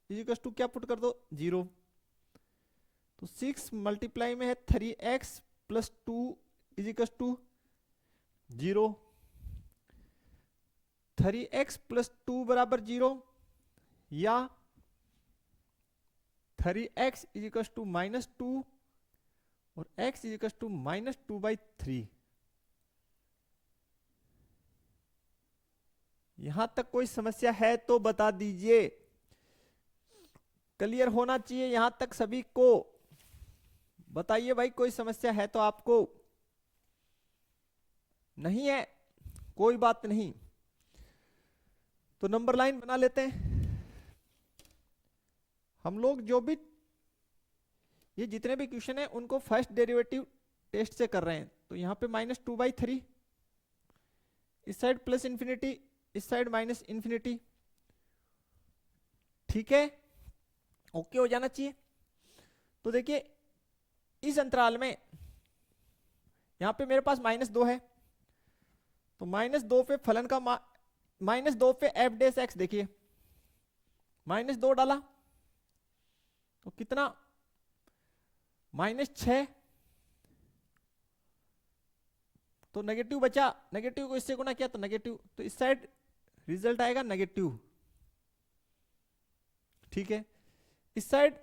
is equal to क्या पुट कर दो? 0। तो 6 मल्टीप्लाई में है 3x plus 2 is equal to 0। 3x plus 2 बराबर 0, या 3x इजिकल टू -2 और x इजिकल टू -2/3। यहां तक कोई समस्या है तो बता दीजिए। क्लियर होना चाहिए यहां तक सभी को। बताइए भाई, कोई समस्या है तो आपको? नहीं है, कोई बात नहीं। तो नंबर लाइन बना लेते हैं हम लोग। जो भी ये जितने भी क्वेश्चन है उनको फर्स्ट डेरिवेटिव टेस्ट से कर रहे हैं। तो यहां पे -2/3, इस साइड प्लस इंफिनिटी, इस साइड माइनस इंफिनिटी। ठीक है, ओके हो जाना चाहिए। तो देखिए इस अंतराल में यहां पे मेरे पास -2 है, तो -2 पे फलन का -2 पे एफ डेस एक्स, देखिए -2 डाला तो कितना? -6। तो नेगेटिव बचा, नेगेटिव को इससे गुना किया तो नेगेटिव, तो इस साइड रिजल्ट आएगा नेगेटिव। ठीक है, इस साइड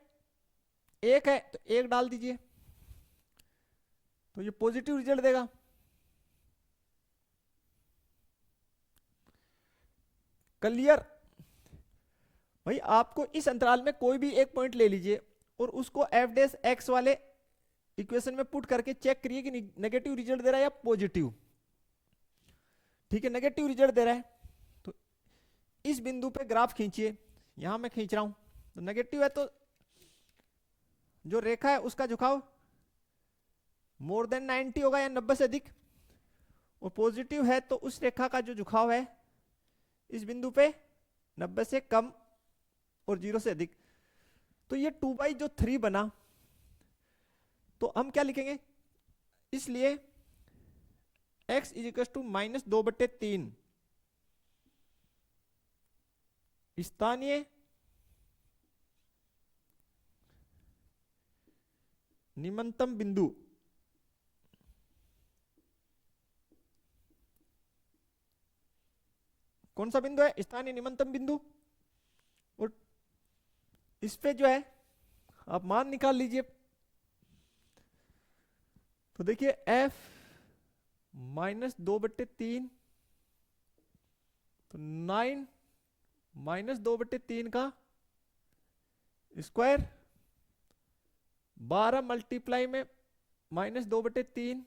1 है तो 1 डाल दीजिए, तो ये पॉजिटिव रिजल्ट देगा। क्लियर? भाई आपको इस अंतराल में कोई भी एक पॉइंट ले लीजिए और उसको एफ डैश एक्स वाले इक्वेशन में पुट करके चेक करिए कि नेगेटिव रिजल्ट दे रहा है या पॉजिटिव। ठीक है, नेगेटिव रिजल्ट दे रहा है तो इस बिंदु पे ग्राफ खींचिए, यहां मैं खींच रहा हूं, तो नेगेटिव है तो जो रेखा है उसका झुकाव मोर देन 90 होगा या 90 से अधिक, और पॉजिटिव है तो उस रेखा का जो झुकाव है इस बिंदु पे 90 से कम और 0 से अधिक। तो ये 2 जो 3 बना तो हम क्या लिखेंगे, इसलिए x इज इक्वल टू -2/3 स्थानीय निम्नतम बिंदु कौन सा बिंदु है, स्थानीय निम्नतम बिंदु, और इस पे जो है आप मान निकाल लीजिए। तो देखिए f -2/3 तो 9 -2/3 का स्क्वायर 12 मल्टीप्लाई में -2/3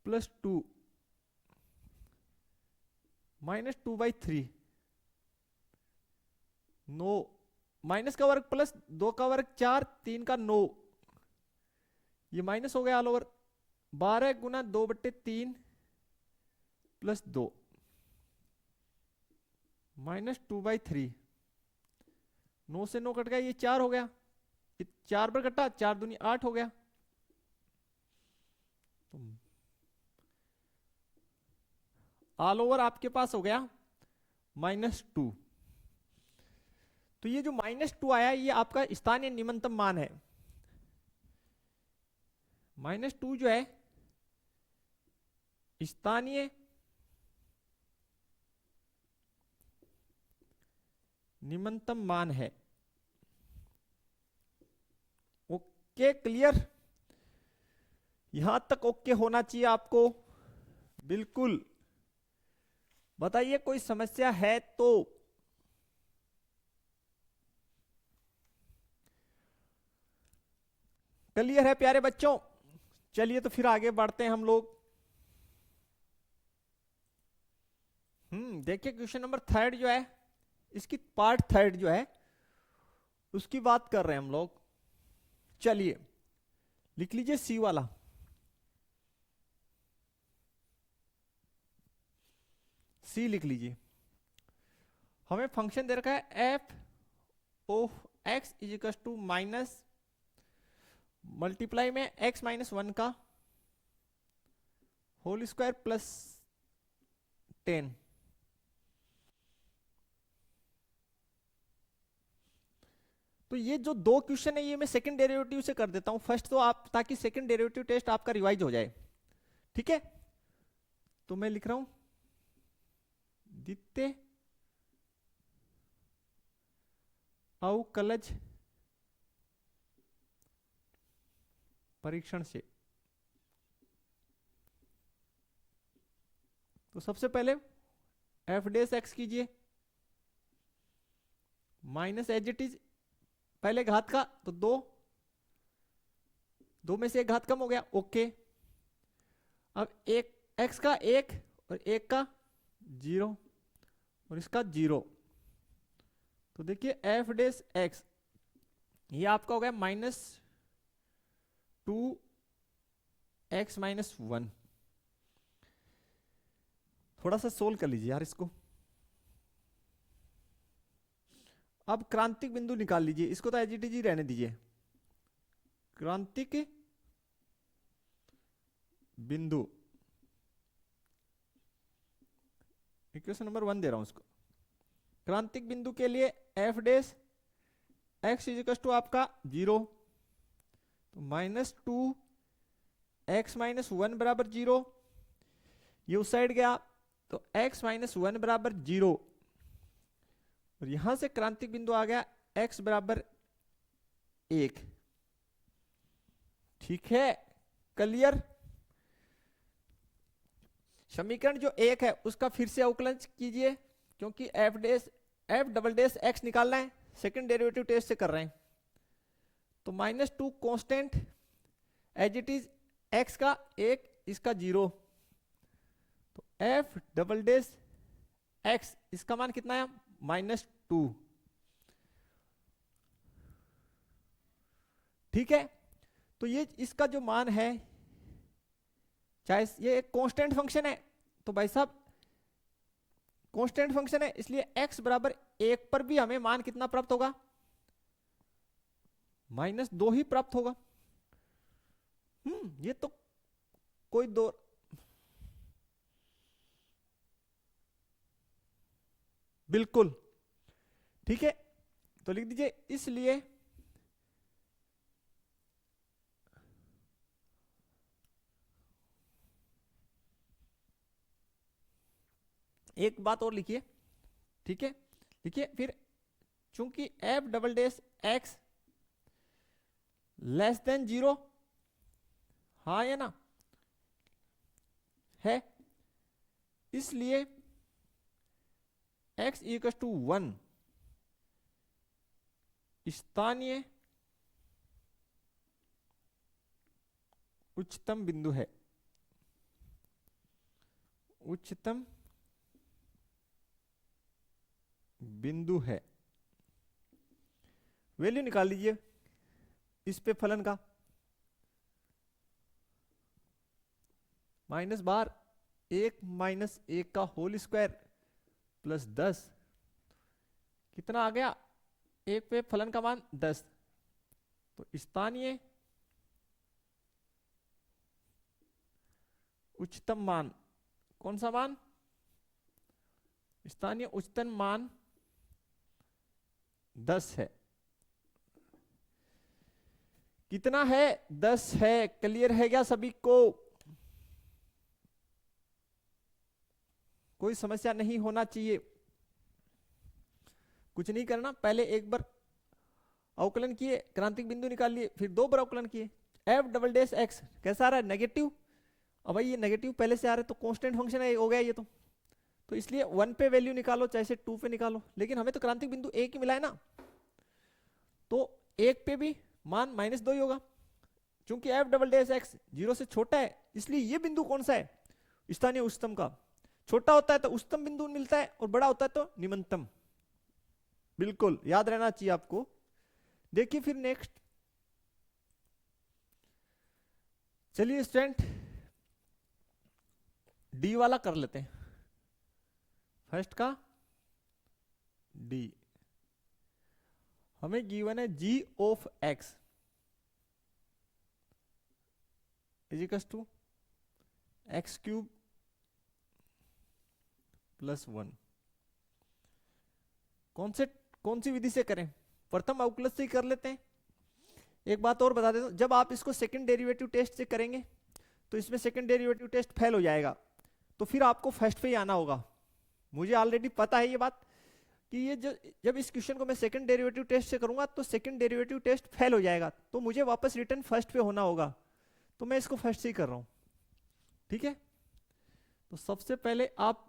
प्लस 2 -2/3 9 माइनस का वर्ग प्लस 2 का वर्ग 4 3 का 9, ये माइनस हो गया ऑल ओवर 12 गुना 2/3 प्लस 2 -2/3, 9 से 9 कट गया, ये 4 हो गया, 4 पर कटा 4 दूनी 8 हो गया। ऑल ओवर आपके पास हो गया -2। तो ये जो -2 आया ये आपका स्थानीय निम्नतम मान है। -2 जो है स्थानीय निम्नतम मान है। ओके, क्लियर, यहां तक ओके होना चाहिए आपको, बिल्कुल। बताइए कोई समस्या है तो। क्लियर है प्यारे बच्चों? चलिए तो फिर आगे बढ़ते हैं हम लोग। देखिए क्वेश्चन नंबर 3 जो है, इसकी पार्ट 3 जो है उसकी बात कर रहे हैं हम लोग। चलिए लिख लीजिए सी वाला। सी लिख लीजिए। हमें फंक्शन दे रखा है f of x is equal to minus multiply में x -1 का होल स्क्वायर प्लस 10। तो ये जो दो क्वेश्चन है ये मैं सेकंड डेरिवेटिव से कर देता हूं फर्स्ट, तो आप ताकि सेकंड डेरिवेटिव टेस्ट आपका रिवाइज हो जाए। ठीक है, तो मैं लिख रहा हूं द्वितीय अवकलज परीक्षण से। तो सबसे पहले एफ डैश एक्स कीजिए माइनस एज इट इज, पहले घात का तो 2 में से एक घात कम हो गया, ओके। अब एक एक्स का 1 और 1 का 0 और इसका 0, तो देखिए एफ डैश एक्स ये आपका हो गया -2x -1। थोड़ा सा सोल्व कर लीजिए यार इसको। अब क्रांतिक बिंदु निकाल लीजिए, इसको तो एज इट इज ही रहने दीजिए। क्रांतिक बिंदु इक्वेशन नंबर 1 दे रहा हूं उसको। क्रांतिक बिंदु के लिए f dash x is equal to आपका 0, तो -2x -1 बराबर 0, ये उस साइड गया तो x -1 बराबर 0, और यहां से क्रांतिक बिंदु आ गया x बराबर 1। ठीक है, क्लियर। समीकरण जो 1 है उसका फिर से अवकलन कीजिए, क्योंकि F dash F double dash x निकालना है, सेकंड डेरिवेटिव टेस्ट से कर रहे हैं, तो -2 constant as it is, x का 1 इसका 0, तो एफ डबल डेस एक्स इसका मान कितना है -2। ठीक है, तो ये इसका जो मान है, चाहे ये एक कांस्टेंट फंक्शन है, तो भाई साहब कांस्टेंट फंक्शन है इसलिए x बराबर 1 पर भी हमें मान कितना प्राप्त होगा, -2 ही प्राप्त होगा। ये तो कोई दो, बिल्कुल ठीक है, तो लिख दीजिए इसलिए एक बात और लिखिए, ठीक है, लिखिए फिर, चूंकि F double dash x less than 0, हाँ या ना, है, इसलिए x इक्वल टू 1 स्थानीय उच्चतम बिंदु है, उच्चतम बिंदु है। वैल्यू निकाल लीजिए इस पे फलन का, माइनस बार 1 माइनस 1 का होल स्क्वायर प्लस 10, कितना आ गया, 1 पे फलन का मान 10, तो स्थानीय उच्चतम मान, कौन सा मान, स्थानीय उच्चतम मान 10 है। कितना है, 10 है। क्लियर है क्या सभी को, कोई समस्या नहीं होना चाहिए, कुछ नहीं करना, पहले एक बार अवकलन किए, क्रांतिक बिंदु निकाल लिए, फिर 2 बार अवकलन किए, एफ डबल डेस एक्स कैसा आ रहा है, नेगेटिव, अब भाई ये नेगेटिव पहले से आ रहा है तो कांस्टेंट फंक्शन है, हो गया ये तो इसलिए 1 पे वैल्यू निकालो चाहे से 2 पे निकालो, लेकिन हमें तो क्रांतिक बिंदु 1 ही मिला है ना, तो 1 पे भी मान -2 ही होगा, क्योंकि एफ डबल डेस एक्स 0 से छोटा है, इसलिए ये बिंदु कौन सा है, स्थानीय उच्चतम का, छोटा होता है तो उच्चतम बिंदु मिलता है और बड़ा होता है तो निम्नतम, बिल्कुल याद रहना चाहिए आपको। देखिए फिर नेक्स्ट, चलिए स्टूडेंट डी वाला कर लेते हैं, फर्स्ट का डी, हमें गिवन है g of x is equal to x³ plus 1, कौन सी विधि से करें, प्रथम अवकलज से ही कर लेते हैं। एक बात और बता देता हूं, जब आप इसको सेकंड डेरिवेटिव टेस्ट से करेंगे तो इसमें सेकंड डेरिवेटिव टेस्ट फेल हो जाएगा, तो फिर आपको फर्स्ट पे ही आना होगा, मुझे ऑलरेडी पता है ये बात कि ये जब इस क्वेश्चन को मैं सेकंड डेरिवेटिव टेस्ट से करूंगा तो सेकंड डेरिवेटिव टेस्ट फेल हो जाएगा, तो मुझे वापस रिटर्न फर्स्ट पे होना होगा, तो मैं इसको फर्स्ट से ही कर रहा हूं। ठीक है, तो सबसे पहले आप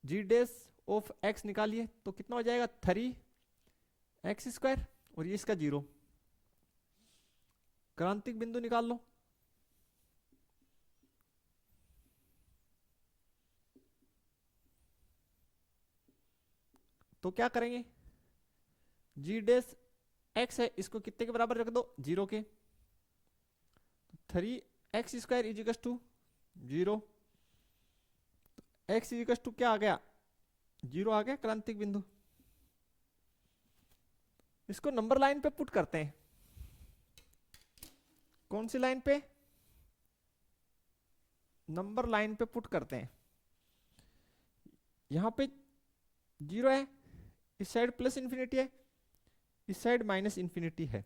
जी डेस ऑफ एक्स निकालिए, तो कितना हो जाएगा 3x² और ये इसका 0, क्रांतिक बिंदु निकाल लो, तो क्या करेंगे, जी डेस एक्स है इसको कितने के बराबर रख दो, 0 के, 3x² is equal to 0, x is equal to क्या आ गया, 0 आ गया क्रांतिक बिंदु। इसको नंबर लाइन पे पुट करते हैं, कौन सी लाइन पे, नंबर लाइन पे पुट करते हैं, यहां पे 0 है, इस साइड प्लस इंफिनिटी है, इस साइड माइनस इंफिनिटी है,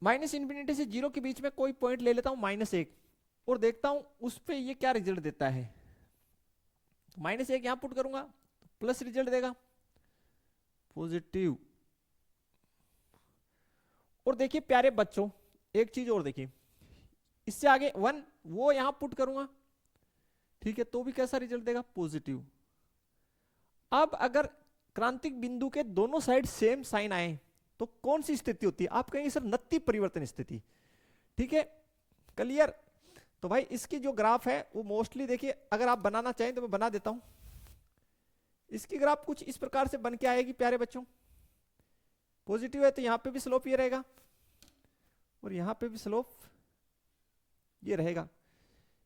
माइनस इंफिनिटी से 0 के बीच में कोई पॉइंट ले लेता हूं -1 और देखता हूं उस पे ये क्या रिजल्ट देता है, -1 यहां पुट करूंगा तो प्लस रिजल्ट देगा, पॉजिटिव। और देखिए प्यारे बच्चों एक चीज और देखिए, इससे आगे 1 वो यहां पुट करूंगा, ठीक है, तो भी कैसा रिजल्ट देगा, पॉजिटिव। अब अगर क्रांतिक बिंदु के दोनों साइड सेम साइन आए तो कौन सी स्थिति होती है? आप कहेंगे सर नत्ती परिवर्तन स्थिति। ठीक है, क्लियर? तो भाई इसकी जो ग्राफ है वो मोस्टली देखिए, अगर आप बनाना चाहें तो मैं बना देता हूं। इसकी ग्राफ कुछ इस प्रकार से बन के आएगी प्यारे बच्चों। पॉजिटिव है तो यहां पे भी स्लोप ये रहेगा और यहां पे भी स्लोप ये रहेगा।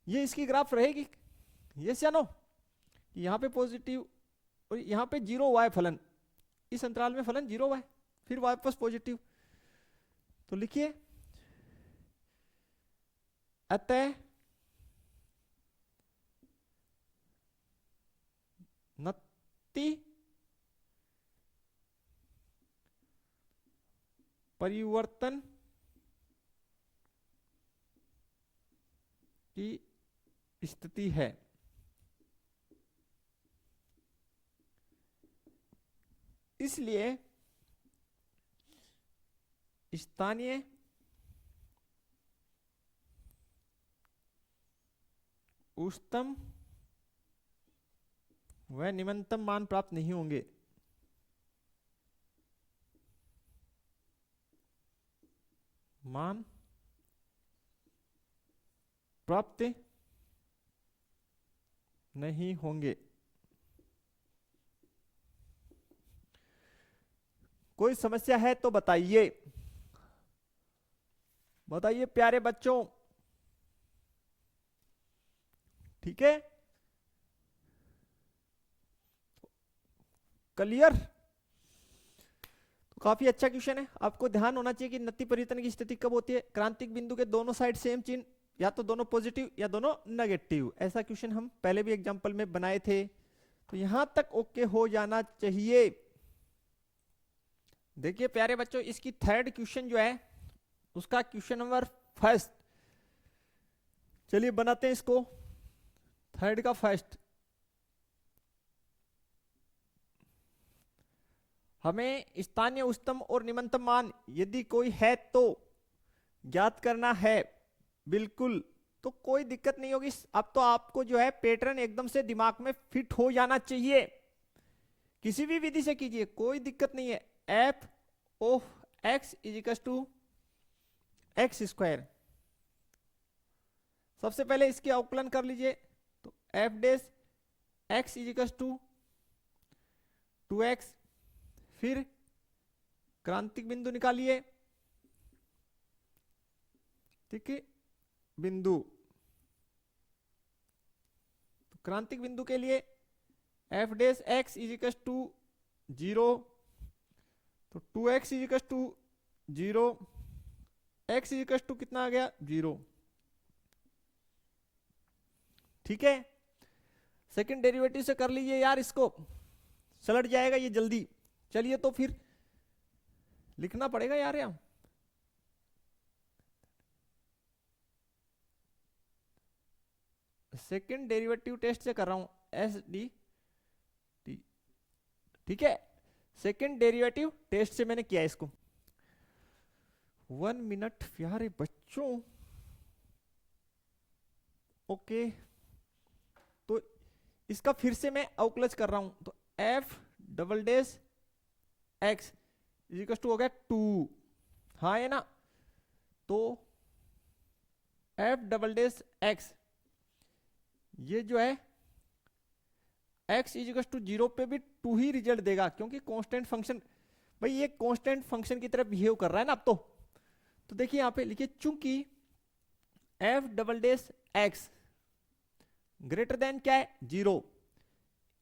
ये इसकी ग्राफ रहेगी, यस या नो? यहां पे पॉजिटिव और यहां पे जीरो वाई फलन, इस अंतराल में फलन जीरो वाई, फिर वापस पॉजिटिव। तो लिखिए अतः नत्ति परिवर्तन की स्थिति है। इसलिए स्थानीय उच्चतम व निम्नतम मान प्राप्त नहीं होंगे। मान प्राप्त नहीं होंगे। कोई समस्या है तो बताइए, बताइए प्यारे बच्चों। ठीक है, क्लियर? तो काफी अच्छा क्वेश्चन है। आपको ध्यान होना चाहिए कि नत्ती परिवर्तन की स्थिति कब होती है? क्रांतिक बिंदु के दोनों साइड सेम चिन्ह, या तो दोनों पॉजिटिव या दोनों नेगेटिव। ऐसा क्वेश्चन हम पहले भी एग्जांपल में बनाए थे। तो यहां तक ओके हो जाना चाहिए। देखिए प्यारे बच्चों, इसकी थर्ड क्वेश्चन जो है उसका क्वेश्चन नंबर फर्स्ट, चलिए बनाते हैं इसको। थर्ड का फर्स्ट, हमें स्थानीय उच्चतम और निम्नतम मान यदि कोई है तो ज्ञात करना है। बिल्कुल, तो कोई दिक्कत नहीं होगी। अब तो आपको जो है पैटर्न एकदम से दिमाग में फिट हो जाना चाहिए। किसी भी विधि से कीजिए, कोई दिक्कत नहीं है। F of x is equal to x square, सबसे पहले इसकी अवकलन कर लीजिए। तो f dash x is equal to x, फिर क्रांतिक बिंदु निकालिए। ठीक है, बिंदु, तो क्रांतिक बिंदु के लिए f dash x is equal to 0, तो 2x is equal to 0, x is equal to कितना आ गया 0। ठीक है, सेकंड डेरिवेटिव से कर लीजिए यार, इसको सलट जाएगा ये जल्दी। चलिए तो फिर लिखना पड़ेगा यार यहाँ। सेकंड डेरिवेटिव टेस्ट से कर रहा हूं, एस डी टी। ठीक है, सेकंड डेरिवेटिव टेस्ट से मैंने किया इसको। 1 मिनट प्यारे बच्चों। ओके, तो इसका फिर से मैं अवकलज कर रहा हूं। तो f double dash x is equal to हो गया 2, हाँ है ना? तो एफ डबल डेस एक्स, ये जो है x इजिकल टू 0 पे भी 2 ही रिजल्ट देगा, क्योंकि कांस्टेंट फंक्शन, भाई ये कांस्टेंट फंक्शन की तरह बिहेव कर रहा है ना अब तो देखिए यहां पे लिखिए, चूंकि F double dash x greater than क्या है 0,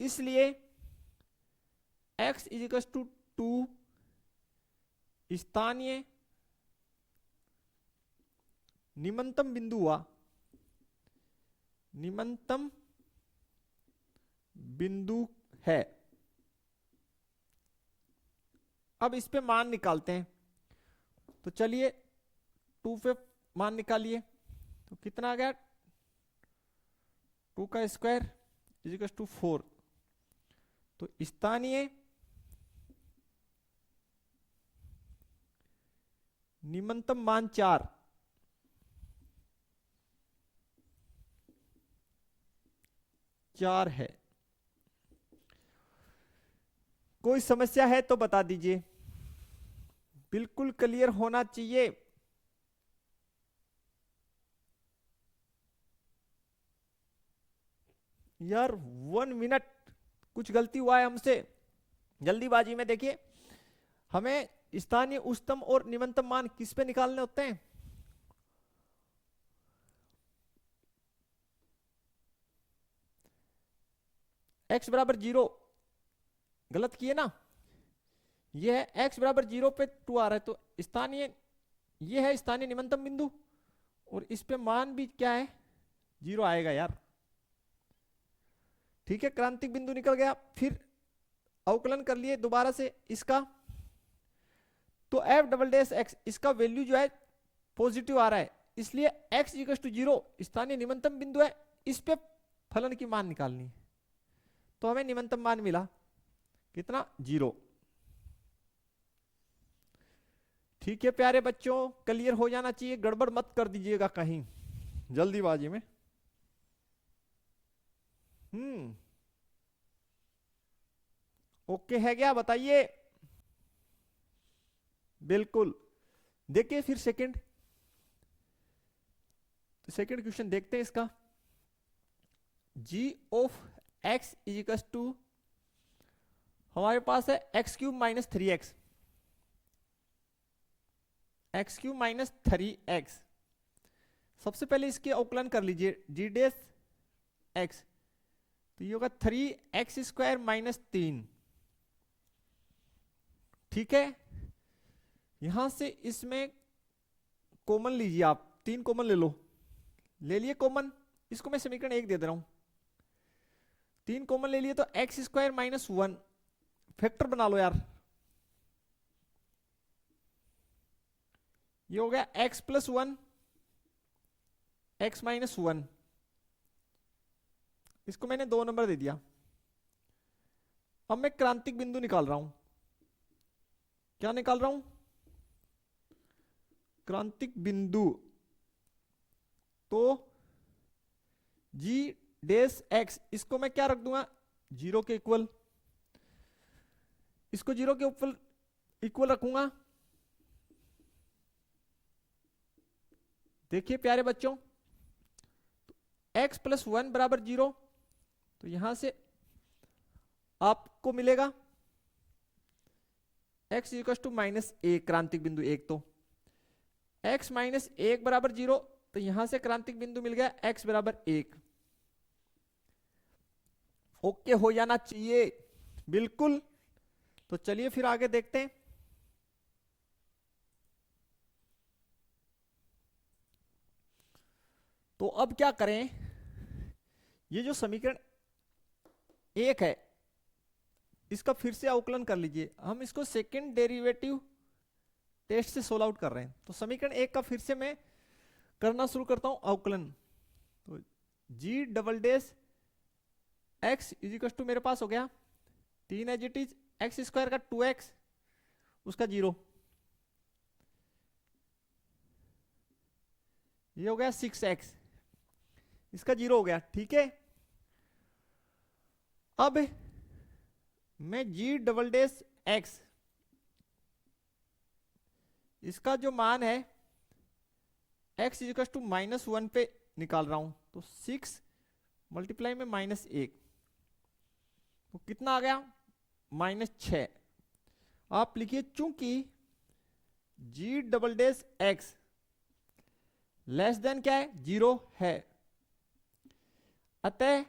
इसलिए x इजिकल टू 2 स्थानीय निम्नतम बिंदु हुआ, निम्नतम बिंदु है। अब इस पे मान निकालते हैं। तो चलिए 2 पे मान निकालिए, तो कितना आ गया 2 का स्क्वायर इजिकल टू 4। तो स्थानीय निम्नतम मान 4 है। कोई समस्या है तो बता दीजिए, बिल्कुल क्लियर होना चाहिए। यार 1 मिनट, कुछ गलती हुआ है हमसे जल्दीबाजी में। देखिए हमें स्थानीय उच्चतम और निम्नतम मान किस पे निकालने होते हैं? x बराबर 0, गलत किए ना, ये है x बराबर 0 पे 2 आ रहा है, तो स्थानीय, ये है स्थानीय निम्नतम बिंदु, और इस पे मान भी क्या है, 0 आएगा यार। ठीक है, क्रांतिक बिंदु निकल गया। फिर अवकलन कर लिए दोबारा से इसका, तो एफ डबल डैश एक्स, इसका वैल्यू जो है पॉजिटिव आ रहा है, इसलिए x इक्वल टू 0 स्थानीय निम्नतम बिंदु है, इस पे फलन की मान निकालनी है। तो हमें निम्नतम मान मिला कितना, 0। ठीक है प्यारे बच्चों, क्लियर हो जाना चाहिए, गड़बड़ मत कर दीजिएगा कहीं जल्दीबाजी में। ओके है क्या, बताइए। बिल्कुल, देखिए फिर सेकंड क्वेश्चन देखते हैं इसका। g of x is equal to, हमारे पास है x cube minus 3x, x cube minus 3x। सबसे पहले इसके अवकलन कर लीजिए, g डैश x, तो ये होगा 3x स्क्वायर माइनस 3। ठीक है, यहां से इसमें कॉमन लीजिए आप, 3 कॉमन ले लो, ले लिए कॉमन, इसको मैं समीकरण 1 दे दे रहा हूं। 3 कॉमन ले लिए तो एक्स स्क्वायर माइनस 1, फैक्टर बना लो यार, ये हो गया x प्लस 1, x माइनस 1, इसको मैंने 2 नंबर दे दिया। अब मैं क्रांतिक बिंदु निकाल रहा हूं, क्या निकाल रहा हूं, क्रांतिक बिंदु। तो g डैश x, इसको मैं क्या रख दूंगा, 0 के इक्वल, इसको 0 के इक्वल रखूंगा। देखिए प्यारे बच्चों, x प्लस 1 बराबर 0, तो यहां से आपको मिलेगा x इक्वल टू माइनस 1, क्रांतिक बिंदु 1, तो x माइनस 1 बराबर 0, तो यहां से क्रांतिक बिंदु मिल गया x बराबर 1। ओके हो जाना चाहिए, बिल्कुल। तो चलिए फिर आगे देखते हैं। तो अब क्या करें, ये जो समीकरण 1 है, इसका फिर से अवकलन कर लीजिए। हम इसको सेकंड डेरिवेटिव टेस्ट से सोल्व आउट कर रहे हैं, तो समीकरण 1 का फिर से मैं करना शुरू करता हूं अवकलन। तो g double dash x is equal to, मेरे पास हो गया 3 as it is, x square का 2x, उसका 0, ये हो गया 6x, इसका 0 हो गया। ठीक है, अब मैं g डबल डैश x, इसका जो मान है x is equal to minus 1 पे निकाल रहा हूं, तो 6 मल्टीप्लाई में माइनस 1, तो कितना आ गया, माइनस 6। आप लिखिए, चूंकि g double dash x less than क्या है, 0 है, अतः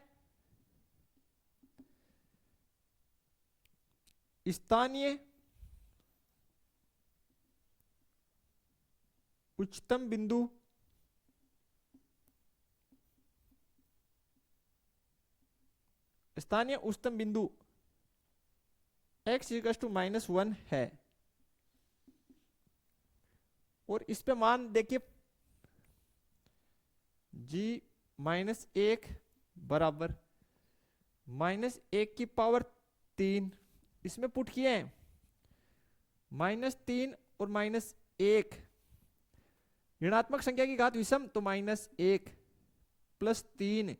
स्थानीय उच्चतम बिंदु x इक्वल टू माइनस 1 है। और इस पे मान देखिए, g माइनस 1 बराबर माइनस 1 की पावर 3, इसमें पुट किए हैं -3 और -1, ऋणात्मक संख्या की घात विषम, तो -1 प्लस 3,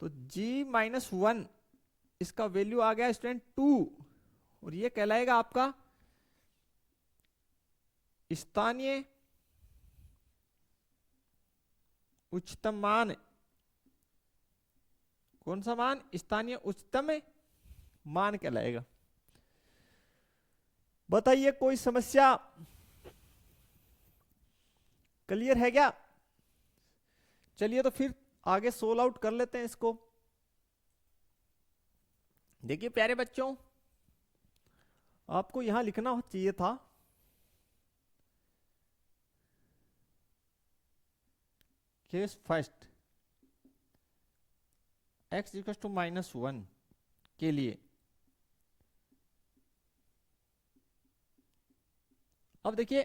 तो g -1 इसका वैल्यू आ गया स्टूडेंट 2 और ये कहलाएगा आपका स्थानीय उच्चतम मान। कौन सा मान? स्थानीय उच्चतम मान कहलाएगा। बताइए कोई समस्या? क्लियर है क्या? चलिए तो फिर आगे सोल्व आउट कर लेते हैं इसको। देखिए प्यारे बच्चों, आपको यहां लिखना चाहिए था case first x equal to -1 के लिए। अब देखिए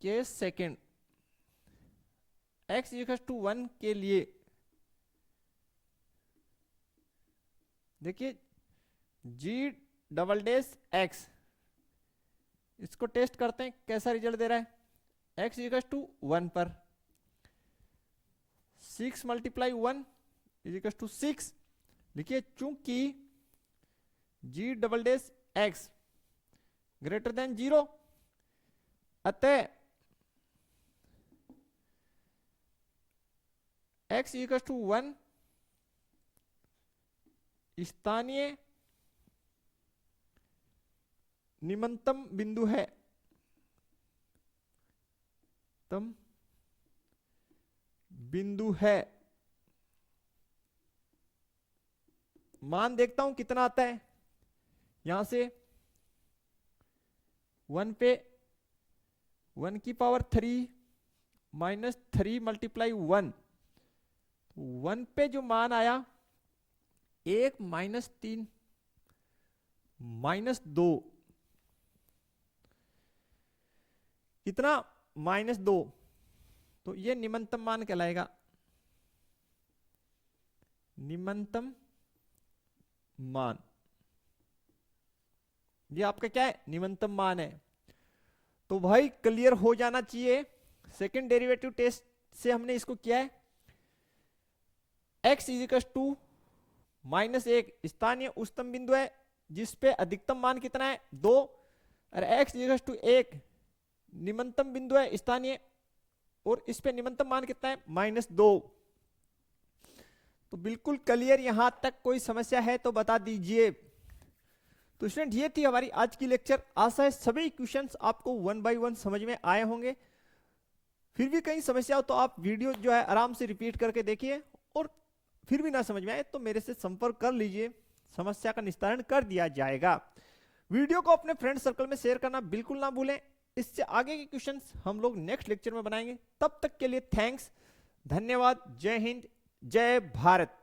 case second x equal to 1 के लिए, देखिए g∬x, इसको टेस्ट करते हैं कैसा रिजल्ट दे रहा है। x इक्वल टू 1 पर 6 × 1 इज इक्वल टू 6। लिखिए चूंकि g∬x ग्रेटर देन 0, अतः x इक्वल टू 1 स्थानीय निम्नतम बिंदु है। तम बिंदु है। मान देखता हूं कितना आता है। यहां से 1 पे 1 की पावर 3 -3 × 1, 1 पे जो मान आया 1 -3 -2, कितना? -2। तो ये निम्नतम मान कहलाएगा। निम्नतम मान, ये आपका क्या है? निम्नतम मान है। तो भाई क्लियर हो जाना चाहिए। सेकंड डेरिवेटिव टेस्ट से हमने इसको किया है। x इज इक्वल टू -1 स्थानीय उच्चतम बिंदु है जिसपे अधिकतम मान कितना है? 2। और x इज इक्वल टू 1 निम्नतम बिंदु है स्थानीय, और इस पे निम्नतम मान कितना है? -2। तो बिल्कुल क्लियर। यहां तक कोई समस्या है तो बता दीजिए। तो स्टूडेंट ये थी हमारी आज की लेक्चर। आशा है सभी क्वेश्चंस आपको 1 बाय 1 समझ में आए होंगे। फिर भी कहीं समस्या हो तो आप वीडियो जो है आराम से रिपीट करके देखिए, और फिर भी ना समझ में आए तो मेरे से संपर्क कर लीजिए, समस्या का निस्तारण कर दिया जाएगा। वीडियो को अपने फ्रेंड सर्कल में शेयर करना बिल्कुल ना भूलें। इससे आगे के क्वेश्चंस हम लोग नेक्स्ट लेक्चर में बनाएंगे। तब तक के लिए थैंक्स, धन्यवाद। जय हिंद, जय भारत।